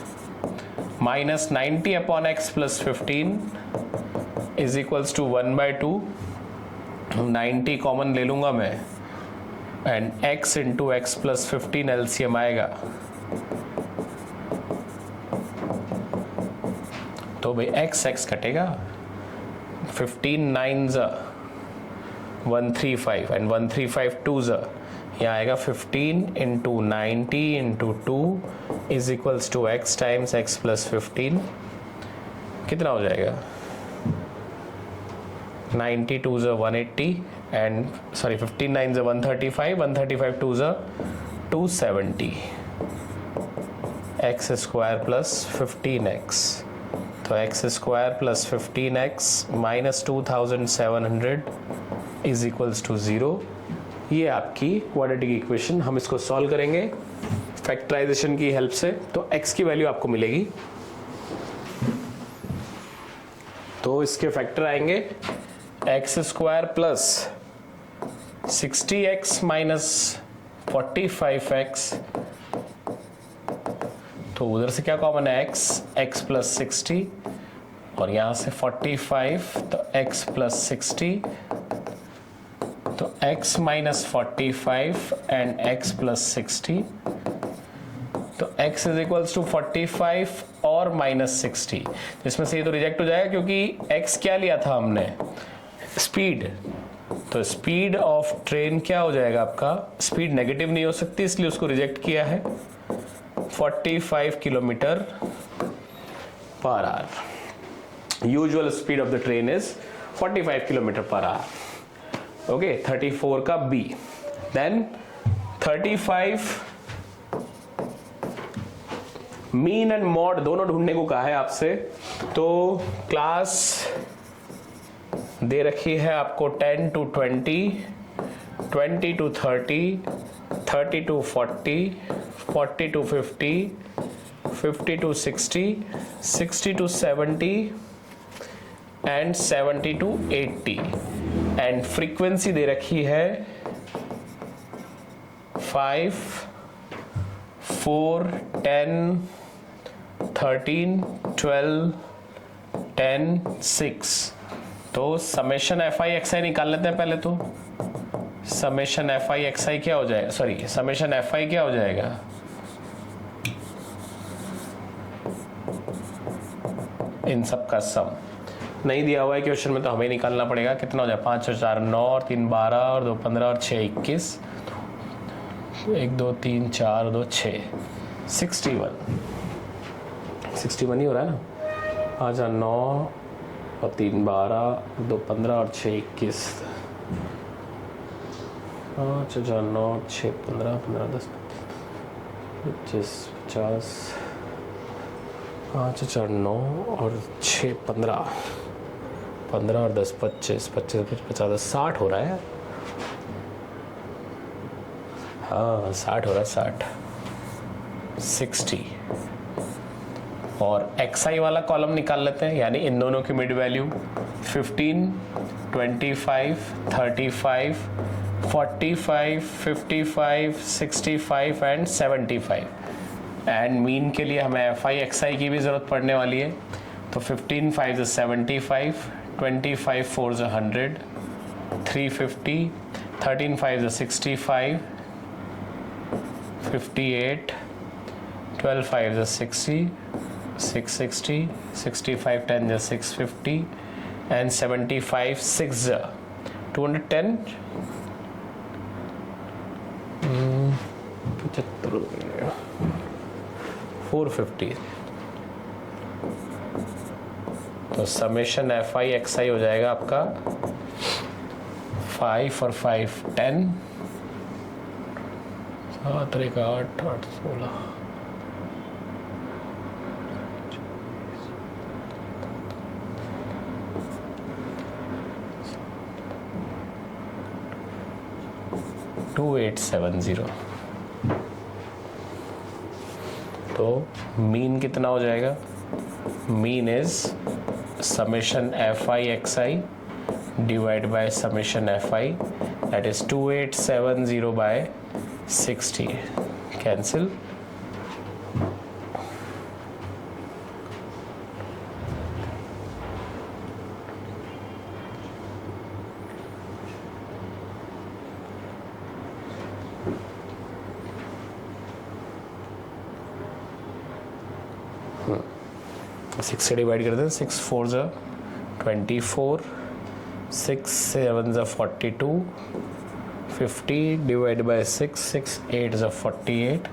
minus 90 upon x plus 15 is equals to 1/2। 90 common ले लूंगा मैं and x into x plus 15 LCM आएगा। तो भाई x कटेगा, 15 9s 135 एंड 135 2s, यहाँ आएगा 15 into 90 into 2 is equals to x times x plus 15। कितना हो जाएगा, 90 2s 180 and sorry 15 9s 135, 135 2s 270, x square plus 15x। तो x square plus 15x minus 2700 is equals to 0। ये आपकी क्वाड्रेटिक इक्वेशन, हम इसको सॉल्व करेंगे फैक्टराइजेशन की हेल्प से। तो x की वैल्यू आपको मिलेगी, तो इसके फैक्टर आएंगे x square plus 60x minus 45x, तो उधर से क्या कॉमन है, x प्लस 60 और यहां से 45, तो x प्लस 60, तो x minus 45 and x plus 60, तो x इज इक्वल्स टू 45 और माइनस 60। इसमें से ये तो रिजेक्ट हो जाएगा क्योंकि x क्या लिया था हमने, स्पीड। तो स्पीड ऑफ ट्रेन क्या हो जाएगा आपका, स्पीड नेगेटिव नहीं हो सकती, इसलिए उसको रिजेक्ट किया है। 45 kilometre per hour, usual speed of the train is 45 kilometre per hour. Okay, 34 का B. Then 35 mean and mode दोनों ढूंढने को कहा है आपसे। तो क्लास दे रखी है आपको 10 to 20, 20 to 30, 30 to 40, 40 to 50, 50 to 60, 60 to 70 and 70 to 80 and frequency दे रखी है 5, 4, 10, 13, 12, 10, 6। तो समेशन एफ आई एक्स आई निकाल लेते हैं पहले। तो समेशन एफ आई एक्स आई क्या हो जाएगा, सॉरी समेशन एफ आई क्या हो जाएगा, इन सब का सम नहीं दिया हुआ है क्वेश्चन में, तो हमें निकालना पड़ेगा। कितना हो जाए, 5 और 4 9 और 3 12 और 2 15 और 6 21, 1 2 3 4 2 6 61 ही हो रहा है ना। 5 और 9 और 3 12 2 15 और 6 21, 5 4 9 6 15 15 10 25 50, 5 4 9 और 6 15 15 और 10 25 25 50 60 हो रहा है। हाँ 60 हो रहा है, 60। और XI वाला कॉलम निकाल लेते हैं, यानी इन दोनों की mid value 15, 25, 35, 45, 55, 65 and 75। And mean के लिए हमें एफ आई एक्स आई की भी ज़रूरत पड़ने वाली है। तो 15 5 is 75, 25 4 is 100, 350, 13 5 is 65, 58, 12 5 is 60, 660, 65 10 is 650, and 75 6 is 210, 450। तो समेशन एफ आई एक्स आई हो जाएगा आपका 5 और 5 10, 7 3 8 8 16, $2870। तो मीन कितना हो जाएगा? Mean is summation f i x i divide by summation f i, that is 2870 by 60, cancel. Six से डिवाइड कर दें, 6 4 ज़ा 24, 6 7 ज़ा 42, 50 डिवाइड बाय 6, 6 8 ज़ा 48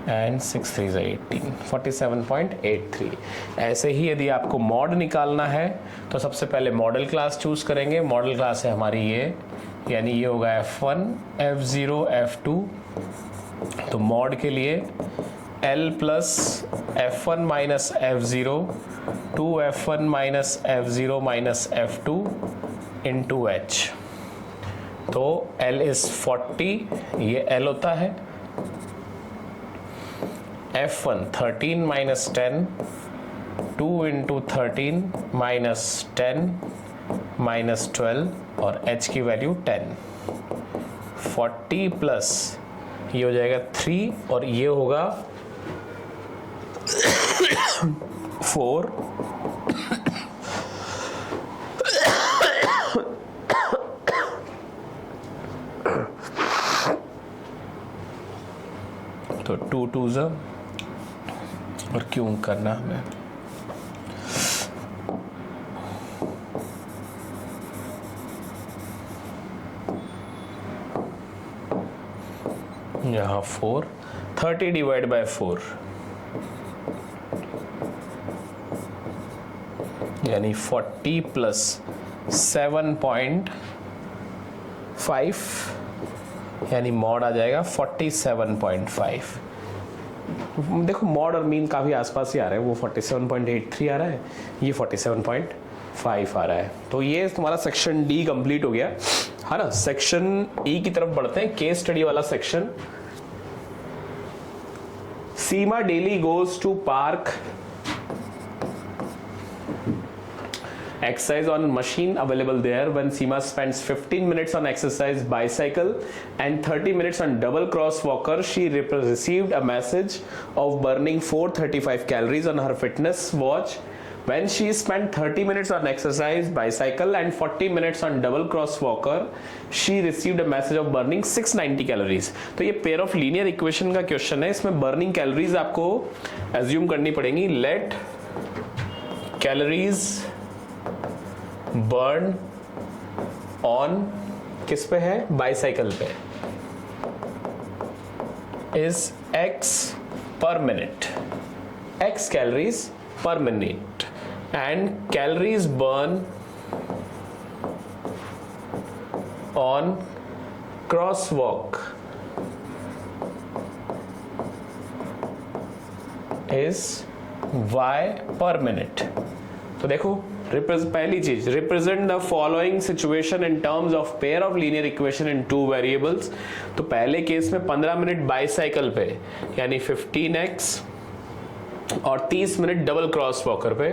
एंड 6 3 ज़ा 18, 47.83। ऐसे ही यदि आपको मॉड निकालना है तो सबसे पहले मॉडल क्लास चूज करेंगे। मॉडल क्लास है हमारी ये, यानी ये होगा F1 F0 F2। तो मॉड के लिए L plus F1 minus F0 2F1 minus F0 minus F2 into H। तो L इज 40, ये L होता है। F1 13 minus 10, 2 into 13 minus 10 minus 12 और H की वैल्यू 10। 40 प्लस ये हो जाएगा 3 और ये होगा 4 तो 2 2 ज़ा और क्यों करना हमें, यहाँ 4, 30 डिवाइड बाय 4 यानी 40 प्लस 7.5 यानी मॉड आ जाएगा 47.5। देखो मॉड और मीन काफ़ी आसपास ही आ रहा है, वो 47.83 आ रहा है, ये 47.5 आ रहा है। तो ये तुम्हारा सेक्शन डी कंप्लीट हो गया है ना। सेक्शन ई की तरफ बढ़ते हैं, केस स्टडी वाला section. Seema daily goes to park exercise on machine available there when Seema spends 15 minutes on exercise bicycle and 30 minutes on double cross walker. She received a message of burning 435 calories on her fitness watch. When she spent 30 minutes on exercise bicycle and 40 minutes on double cross walker, she received a message of burning 690 calories. तो ये pair of linear equation का question है, इसमें burning calories आपको assume करनी पड़ेंगी। Late calories burn on किस पे है, बाइसाइकिल पे, इज x पर minute, x calories per minute and calories burn on cross walk is y पर मिनट। तो देखो पहली चीज, represent the following situation in terms of pair of linear equation in 2 variables. तो पहले केस में 15 मिनट बाइसाइकिल पे यानी 15x और 30 मिनट डबल क्रॉस वॉकर पे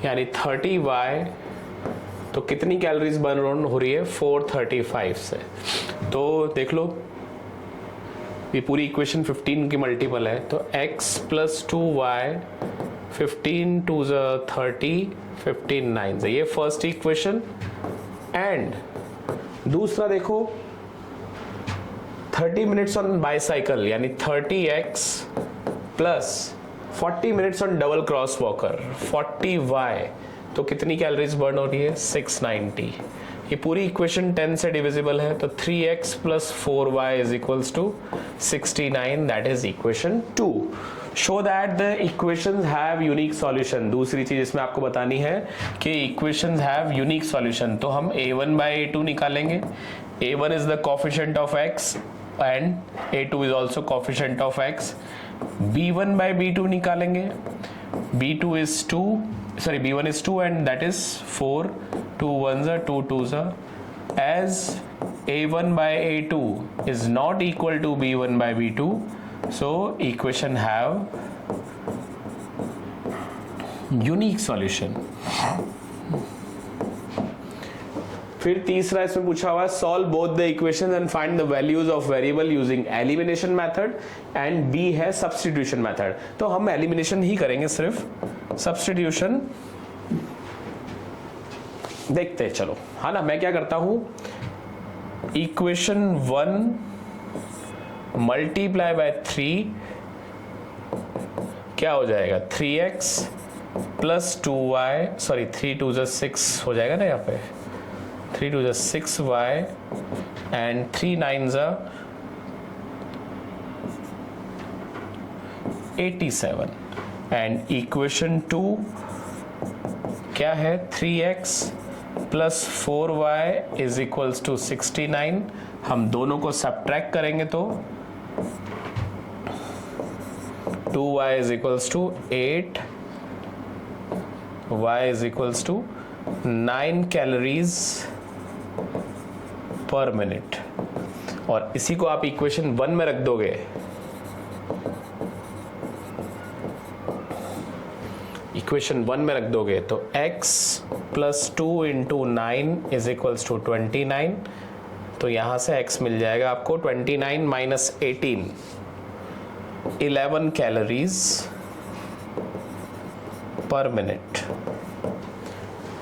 यानी 30y। तो कितनी कैलोरीज बर्न हो रही है, 435 से। तो देख लो ये पूरी इक्वेशन 15 की मल्टीपल है, तो x प्लस 2y 15 टू ज़ 30 15 9 से, ये फर्स्ट इक्वेशन। एंड दूसरा देखो 30 मिनट्स ऑन बाईसाइकिल यानी 30x plus 40 minutes on double cross walker 40y, तो कितनी कैलोरीज बर्न हो रही है 690। ये पूरी इक्वेशन 10 से डिविजिबल है, तो 3x plus 4y is equals to 69, that is equation 2। Show that the equations have unique solution. दूसरी चीज इसमें आपको बतानी है कि इक्वेशंस हैव यूनिक सॉल्यूशन, तो हम a1 by a2 निकालेंगे। a1 is the coefficient of x and a2 is also coefficient of x। b1 by b2 निकालेंगे, b2 is 2, sorry b1 is 2 and that is 4, 2 1s are 2 2s are, as a1 by a2 is not equal to b1 by b2, so equation have unique solution। फिर तीसरा इसमें पूछा हुआ है solve both the equation and find the values of variable using elimination method, and B है substitution method. तो हम elimination ही करेंगे, सिर्फ सब्स्टिट्यूशन देखते हैं, चलो। हाँ ना, मैं क्या करता हूं, इक्वेशन 1 मल्टीप्लाई बाय 3 क्या हो जाएगा 3x प्लस 2y, सॉरी 3 2 6 हो जाएगा ना, यहाँ पे 3 2 6y and 3 9s are 87, and equation 2 क्या है 3x plus 4y is equals to 69। हम दोनों को सब्ट्रैक्ट करेंगे तो 2y is equals to 8, y is equals to 9 calories per minute. और इसी को आप इक्वेशन 1 में रख दोगे, इक्वेशन 1 में रख दोगे तो x plus 2 into 9 is equals to 29। तो यहां से x मिल जाएगा आपको 29 माइनस 18, 11 कैलोरीज पर मिनट।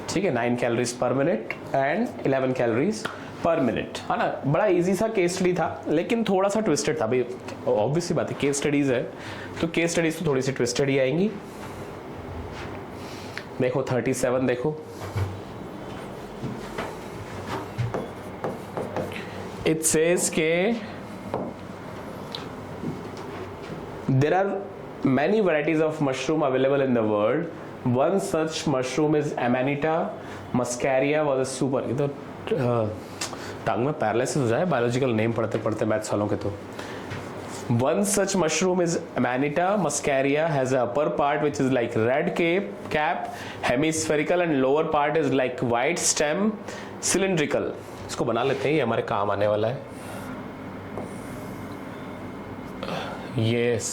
ठीक है, 9 calories per minute and 11 calories per minute, है ना। बड़ा इजी सा केस स्टडी था, लेकिन थोड़ा सा ट्विस्टेड था भाई, ऑब्वियसली बात है, केस स्टडीज है तो केस स्टडीज तो थोड़ी सी ट्विस्टेड ही आएंगी। देखो 37 देखो, इट सेज के there are many varieties of mushroom available in the world. One such mushroom is Amanita muscaria was a super, ये तो टांग में पैरालिसिस हो जाए बायोलॉजिकल नेम पढ़ते पढ़ते मैथ्स वालों के। तो one such mushroom is Amanita muscaria, has a upper part which is like red cap, hemispherical, and lower part is like white stem, cylindrical। इसको बना लेते हैं, ये हमारे काम आने वाला है। Yes,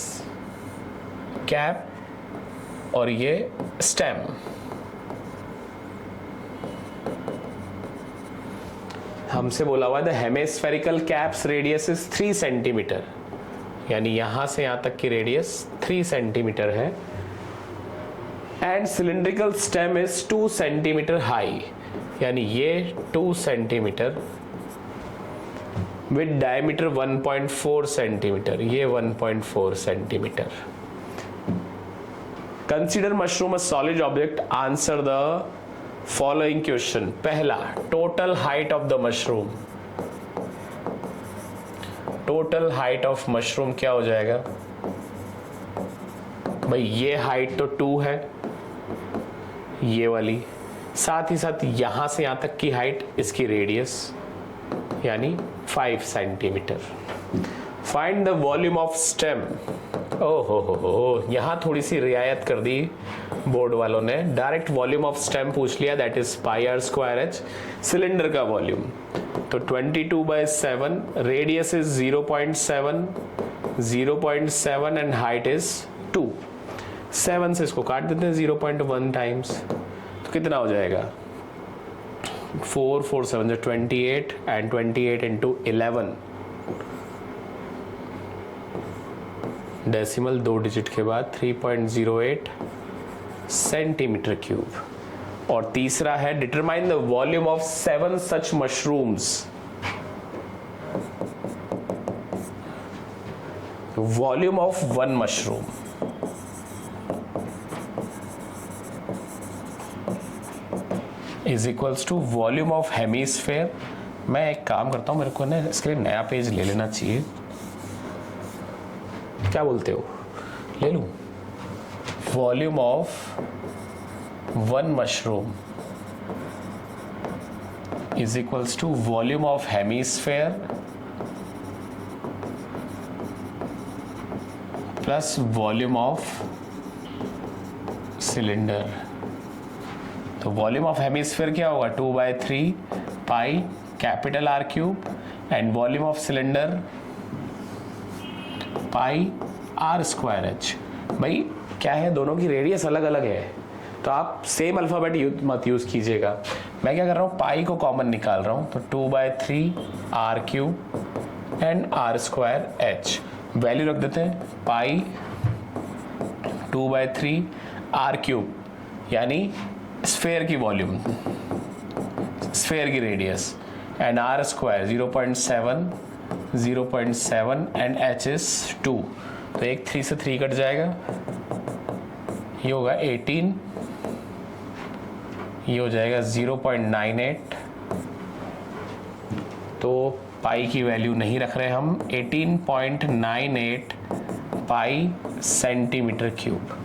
कैप और ये स्टेम। हमसे बोला हुआ the hemispherical caps radius is 3 centimetre, यानी यहां से यहां तक की रेडियस 3 सेंटीमीटर है, and cylindrical stem is 2 centimetre high, यानी ये 2 सेंटीमीटर विद डायमीटर 1.4 सेंटीमीटर, ये 1.4 centimetre. Consider mushroom a solid object, answer the following question. पहला, total height of the mushroom. Total height of mushroom क्या हो जाएगा भाई, ये हाइट तो 2 है, ये वाली, साथ ही साथ यहां से यहां तक की हाइट, इसकी रेडियस यानी 5 centimetre. Find the volume of stem. ओहो, यहां थोड़ी सी रियायत कर दी बोर्ड वालों ने, डायरेक्ट वॉल्यूम ऑफ स्टेम पूछ लिया, दैट इज πr²h, सिलेंडर का वॉल्यूम। तो 22/7, radius is 0.7 and height is 2। 7 से इसको काट देते हैं 0.1 टाइम्स, तो कितना हो जाएगा 4 4 7 28, एंड 28 इंटू 11 डेसिमल 2 डिजिट के बाद 3.08 सेंटीमीटर क्यूब। और तीसरा है determine the volume of 7 such mushrooms. Volume of 1 mushroom is equals to volume of hemisphere. मैं एक काम करता हूं, मेरे को ना इसके लिए नया पेज ले लेना चाहिए, क्या बोलते हो, ले लूं? Volume of 1 mushroom is equals to volume of hemisphere plus volume of cylinder। तो वॉल्यूम ऑफ हेमिस्फेयर क्या होगा, 2/3 pi capital R cube, and volume of cylinder pi R² H। भाई क्या है, दोनों की रेडियस अलग अलग है, तो आप सेम अल्फाबेट मत यूज कीजिएगा। मैं क्या कर रहा हूँ, पाई को कॉमन निकाल रहा हूँ, तो 2/3 R cube and R² H। Value रख देते हैं, पाई 2/3 R क्यूब यानी स्फेयर की वॉल्यूम, स्फेयर की radius, and R² 0.7 and H is 2। तो एक 3 से 3 कट जाएगा, ये होगा 18, ये हो जाएगा 0.98। तो पाई की वैल्यू नहीं रख रहे हम, 18.98 पाई सेंटीमीटर क्यूब।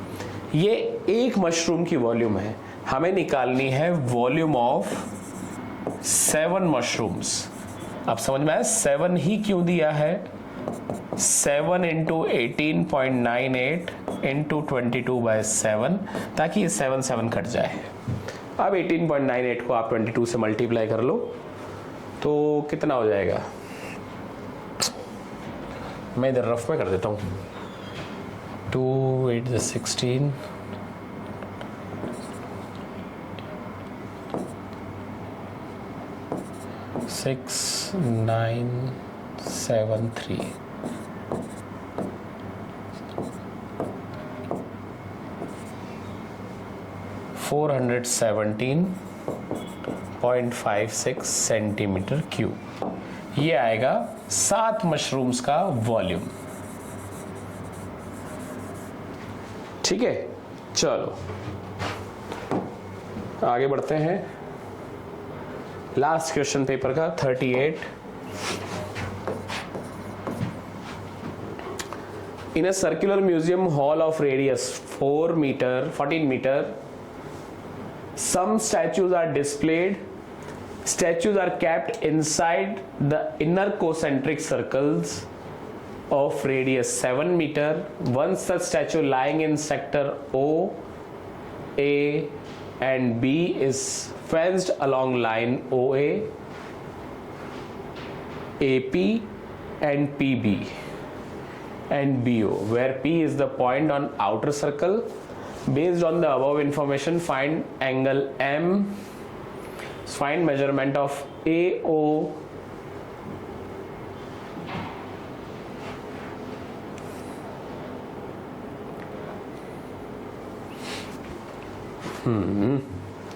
ये एक मशरूम की वॉल्यूम है, हमें निकालनी है वॉल्यूम ऑफ 7 मशरूम्स। अब समझ में आया 7 ही क्यों दिया है, 7 इंटू 18.98 इंटू 22/7, ताकि ये 7 कट जाए। अब 18.98 को आप 22 से मल्टीप्लाई कर लो तो कितना हो जाएगा, मैं इधर रफ में कर देता हूँ, 2 8 16 6973 417.56 सेंटीमीटर क्यूब। ये आएगा 7 मशरूम्स का वॉल्यूम। ठीक है, चलो आगे बढ़ते हैं। लास्ट क्वेश्चन पेपर का 38। In a circular museum hall of radius 14 meter, some statues are displayed. Statues are kept inside the inner concentric circles of radius 7 meter. One such statue lying in sector O, A and B is fenced along line OA, AP and PB and BO, where P is the point on outer circle. Based on the above information, find angle M, find measurement of AO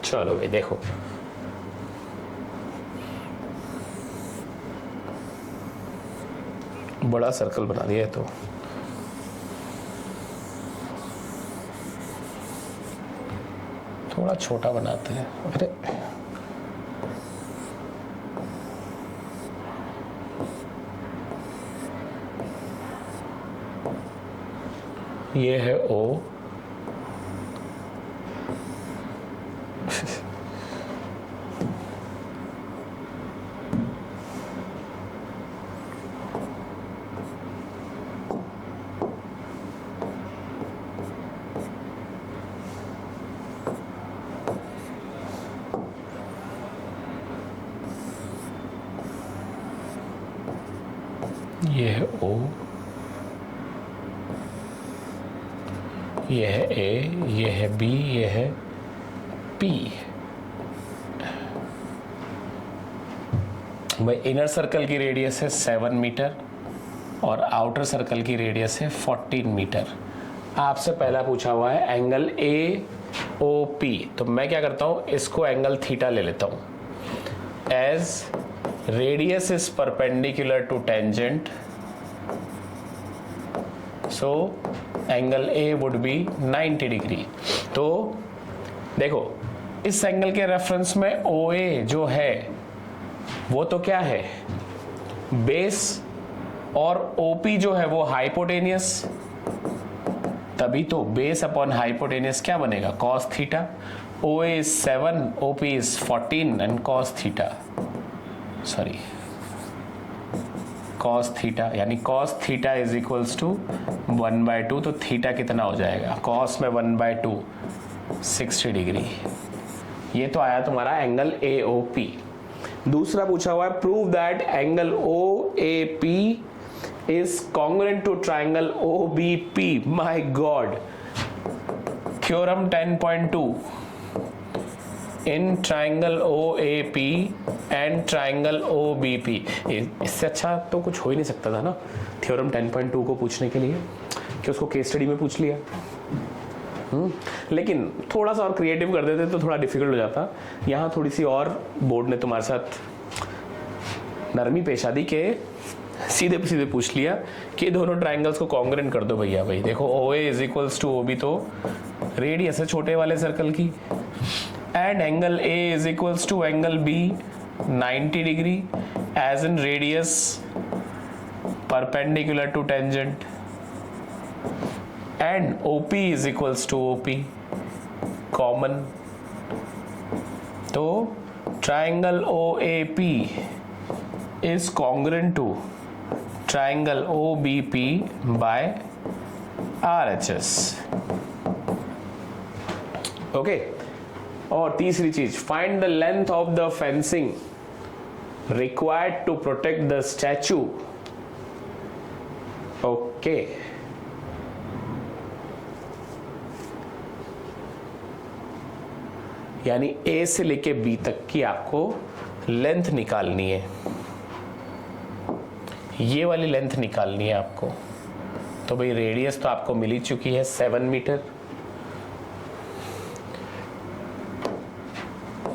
चलो भाई देखो, बड़ा circle बना दिया है, तो थोड़ा छोटा बनाते हैं। अरे ये है O, ये है O, ये है A, ये है B, ये है P। भाई इनर सर्कल की रेडियस है 7 मीटर, और आउटर सर्कल की रेडियस है 14 मीटर। आपसे पहला पूछा हुआ है एंगल ए ओ पी, तो मैं क्या करता हूँ, इसको एंगल थीटा ले लेता हूँ। As radius is perpendicular to tangent, so angle A would be 90 degree. तो देखो इस एंगल के रेफरेंस में ओ ए जो है वो तो क्या है, बेस, और ओपी जो है वो हाइपोटेनियस, तभी तो बेस अपॉन हाइपोटेनियस क्या बनेगा, cos theta. O A is 7, OP is 14 and cos theta, sorry cos theta, यानी cos theta is equals to 1/2। तो थीटा कितना हो जाएगा, कॉस में 1/2 60 डिग्री। ये तो आया तुम्हारा एंगल ए ओ पी। दूसरा पूछा हुआ है prove that angle O A P is congruent to triangle O B P. My god, theorem 10.2 in triangle O A P and triangle O B P. इससे अच्छा तो कुछ हो ही नहीं सकता था ना थ्योरम 10.2 को पूछने के लिए, कि उसको केस स्टडी में पूछ लिया। लेकिन थोड़ा सा और क्रिएटिव कर देते तो थोड़ा डिफिकल्ट हो जाता। यहाँ थोड़ी सी और बोर्ड ने तुम्हारे साथ नरमी पेश आदि के सीधे सीधे पूछ लिया कि दोनों ट्राइंगल्स को कॉन्ग्रुएंट कर दो भैया। भाई देखो O A is equals to O B, तो रेडियस है छोटे वाले सर्कल की, and angle A is equals to angle B 90 degree, as in radius perpendicular to tangent, and OP is equals to OP common। तो triangle OAP is congruent to triangle OBP by RHS। Okay, और तीसरी चीज, find the length of the fencing required to protect the statue। Okay, यानी ए से लेके B तक की आपको लेंथ निकालनी है, ये वाली लेंथ निकालनी है आपको। तो भाई रेडियस तो आपको मिल ही चुकी है 7 metre,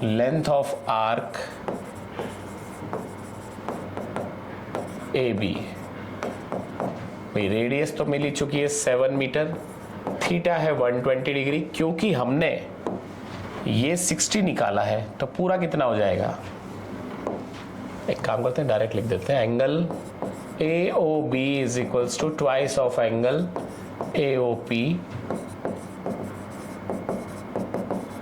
length of arc A B, भाई रेडियस तो मिल ही चुकी है 7 मीटर, थीटा है 120 डिग्री। क्योंकि हमने ये 60 निकाला है तो पूरा कितना हो जाएगा, एक काम करते हैं डायरेक्ट लिख देते हैं, angle A O B is equals to twice of angle A O P,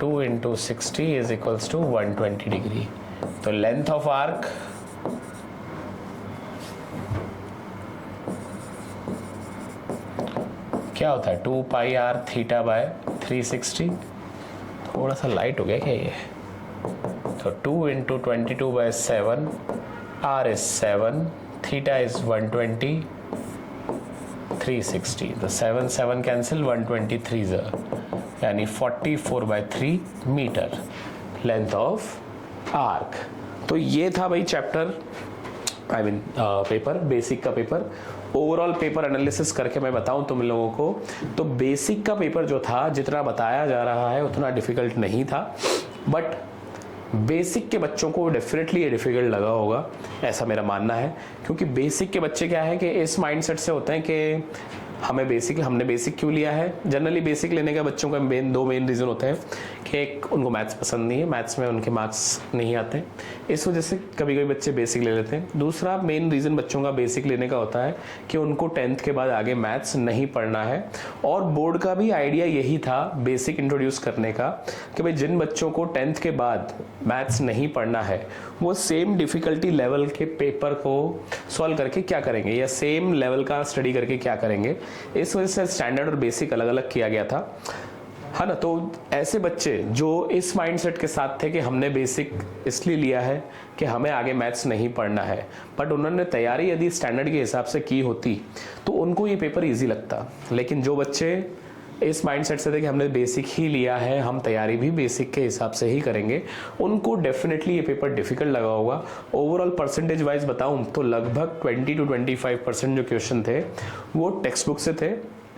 2 × 60 is equals to 120 degree. तो लेंथ ऑफ आर्क क्या होता है, 2 पाई आर थीटा बाय 360। थोड़ा सा लाइट हो गया क्या ये, तो 2 × 22/7, R is 7, थीटा is 120, 360, तो 7 7 कैंसिल, 123 यानी 44/3 मीटर लेंथ ऑफ आर्क। तो ये था भाई chapter, I mean paper, basic का पेपर। ओवरऑल पेपर एनालिसिस करके मैं बताऊं तुम लोगों को, तो बेसिक का पेपर जो था जितना बताया जा रहा है उतना डिफिकल्ट नहीं था, बट बेसिक के बच्चों को डेफिनेटली ये डिफिकल्ट लगा होगा, ऐसा मेरा मानना है। क्योंकि बेसिक के बच्चे क्या है कि इस माइंडसेट से होते हैं कि हमने बेसिक क्यों लिया है। जनरली बेसिक लेने का बच्चों का दो मेन रीज़न होते हैं कि एक, उनको मैथ्स पसंद नहीं है, मैथ्स में उनके मार्क्स नहीं आते, इस वजह से कभी कभी बच्चे बेसिक ले लेते हैं। दूसरा मेन रीज़न बच्चों का बेसिक लेने का होता है कि उनको 10th के बाद आगे मैथ्स नहीं पढ़ना है। और बोर्ड का भी आइडिया यही था बेसिक इंट्रोड्यूस करने का कि भाई जिन बच्चों को 10th के बाद मैथ्स नहीं पढ़ना है वो सेम डिफ़िकल्टी लेवल के पेपर को सॉल्व करके क्या करेंगे, या सेम लेवल का स्टडी करके क्या करेंगे। इस वजह से स्टैंडर्ड और बेसिक अलग अलग किया गया था, है ना। तो ऐसे बच्चे जो इस माइंडसेट के साथ थे कि हमने बेसिक इसलिए लिया है कि हमें आगे मैथ्स नहीं पढ़ना है, बट उन्होंने तैयारी यदि स्टैंडर्ड के हिसाब से की होती तो उनको ये पेपर इजी लगता। लेकिन जो बच्चे इस माइंडसेट से थे कि हमने बेसिक ही लिया है, हम तैयारी भी बेसिक के हिसाब से ही करेंगे, उनको डेफिनेटली ये पेपर डिफिकल्ट लगा होगा। ओवरऑल परसेंटेज वाइज बताऊं तो लगभग 20 to 25% जो क्वेश्चन थे वो टेक्स्ट बुक से थे,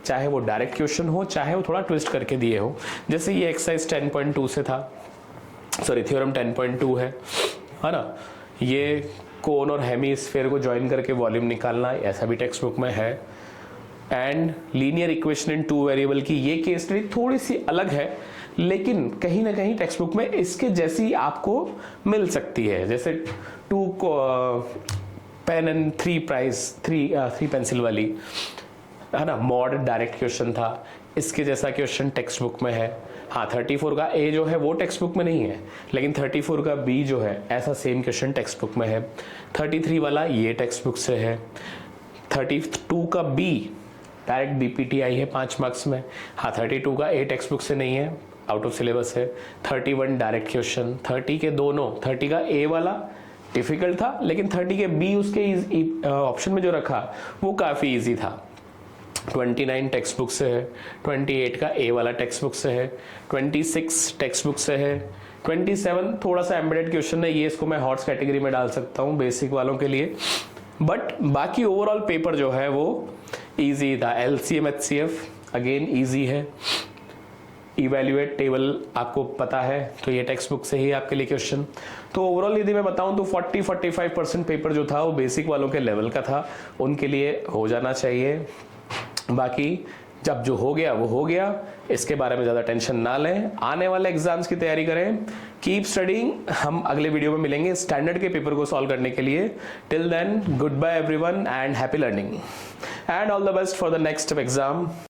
चाहे वो डायरेक्ट क्वेश्चन हो चाहे वो थोड़ा ट्विस्ट करके दिए हो। जैसे ये एक्सरसाइज 10.2 से था, सॉरी थ्योरम 10.2 है ना। ये कोन और हेमीस्फेयर को ज्वाइन करके वॉल्यूम निकालना, ऐसा भी टेक्स्ट बुक में है। And linear equation in 2 variable की ये केस स्टडी थोड़ी सी अलग है, लेकिन कहीं ना कहीं टेक्स्ट बुक में इसके जैसी आपको मिल सकती है। जैसे 2 पेन एंड 3 पेंसिल वाली है ना, मॉड डायरेक्ट क्वेश्चन था, इसके जैसा क्वेश्चन टेक्स्ट बुक में है। हाँ 34 का ए जो है वो टेक्स्ट बुक में नहीं है, लेकिन 34 का बी जो है ऐसा सेम क्वेश्चन टेक्स्ट बुक में है। 33 वाला ये टेक्स्ट बुक से है। 32 का बी डायरेक्ट बीपीटी आई है 5 मार्क्स में। हाँ 32 का ए टेक्स्ट बुक से नहीं है, आउट ऑफ सिलेबस है। 31 डायरेक्ट क्वेश्चन, 30 के दोनों, 30 का ए वाला डिफिकल्ट था, लेकिन 30 के बी उसके ऑप्शन में जो रखा वो काफी इजी था। 29 टेक्स्ट बुक से है। 28 का ए वाला टेक्स्ट बुक से है। 26 टेक्स्ट बुक से है। 27 थोड़ा सा एम्बेडेड क्वेश्चन है, ये इसको मैं हॉट्स कैटेगरी में डाल सकता हूँ बेसिक वालों के लिए, बट बाकी ओवरऑल पेपर जो है वो इजी था। एलसीएम एचसीएफ अगेन इजी है। इवेल्युएट टेबल आपको पता है, तो ये टेक्स्ट बुक से ही आपके लिए क्वेश्चन। तो ओवरऑल यदि मैं बताऊं तो 40-45% पेपर जो था वो बेसिक वालों के लेवल का था, उनके लिए हो जाना चाहिए। बाकी जब जो हो गया वो हो गया, इसके बारे में ज्यादा टेंशन ना लें, आने वाले एग्जाम्स की तैयारी करें, कीप स्टडीइंग। हम अगले वीडियो में मिलेंगे स्टैंडर्ड के पेपर को सॉल्व करने के लिए। Till then goodbye everyone and happy learning and all the best for the next exam.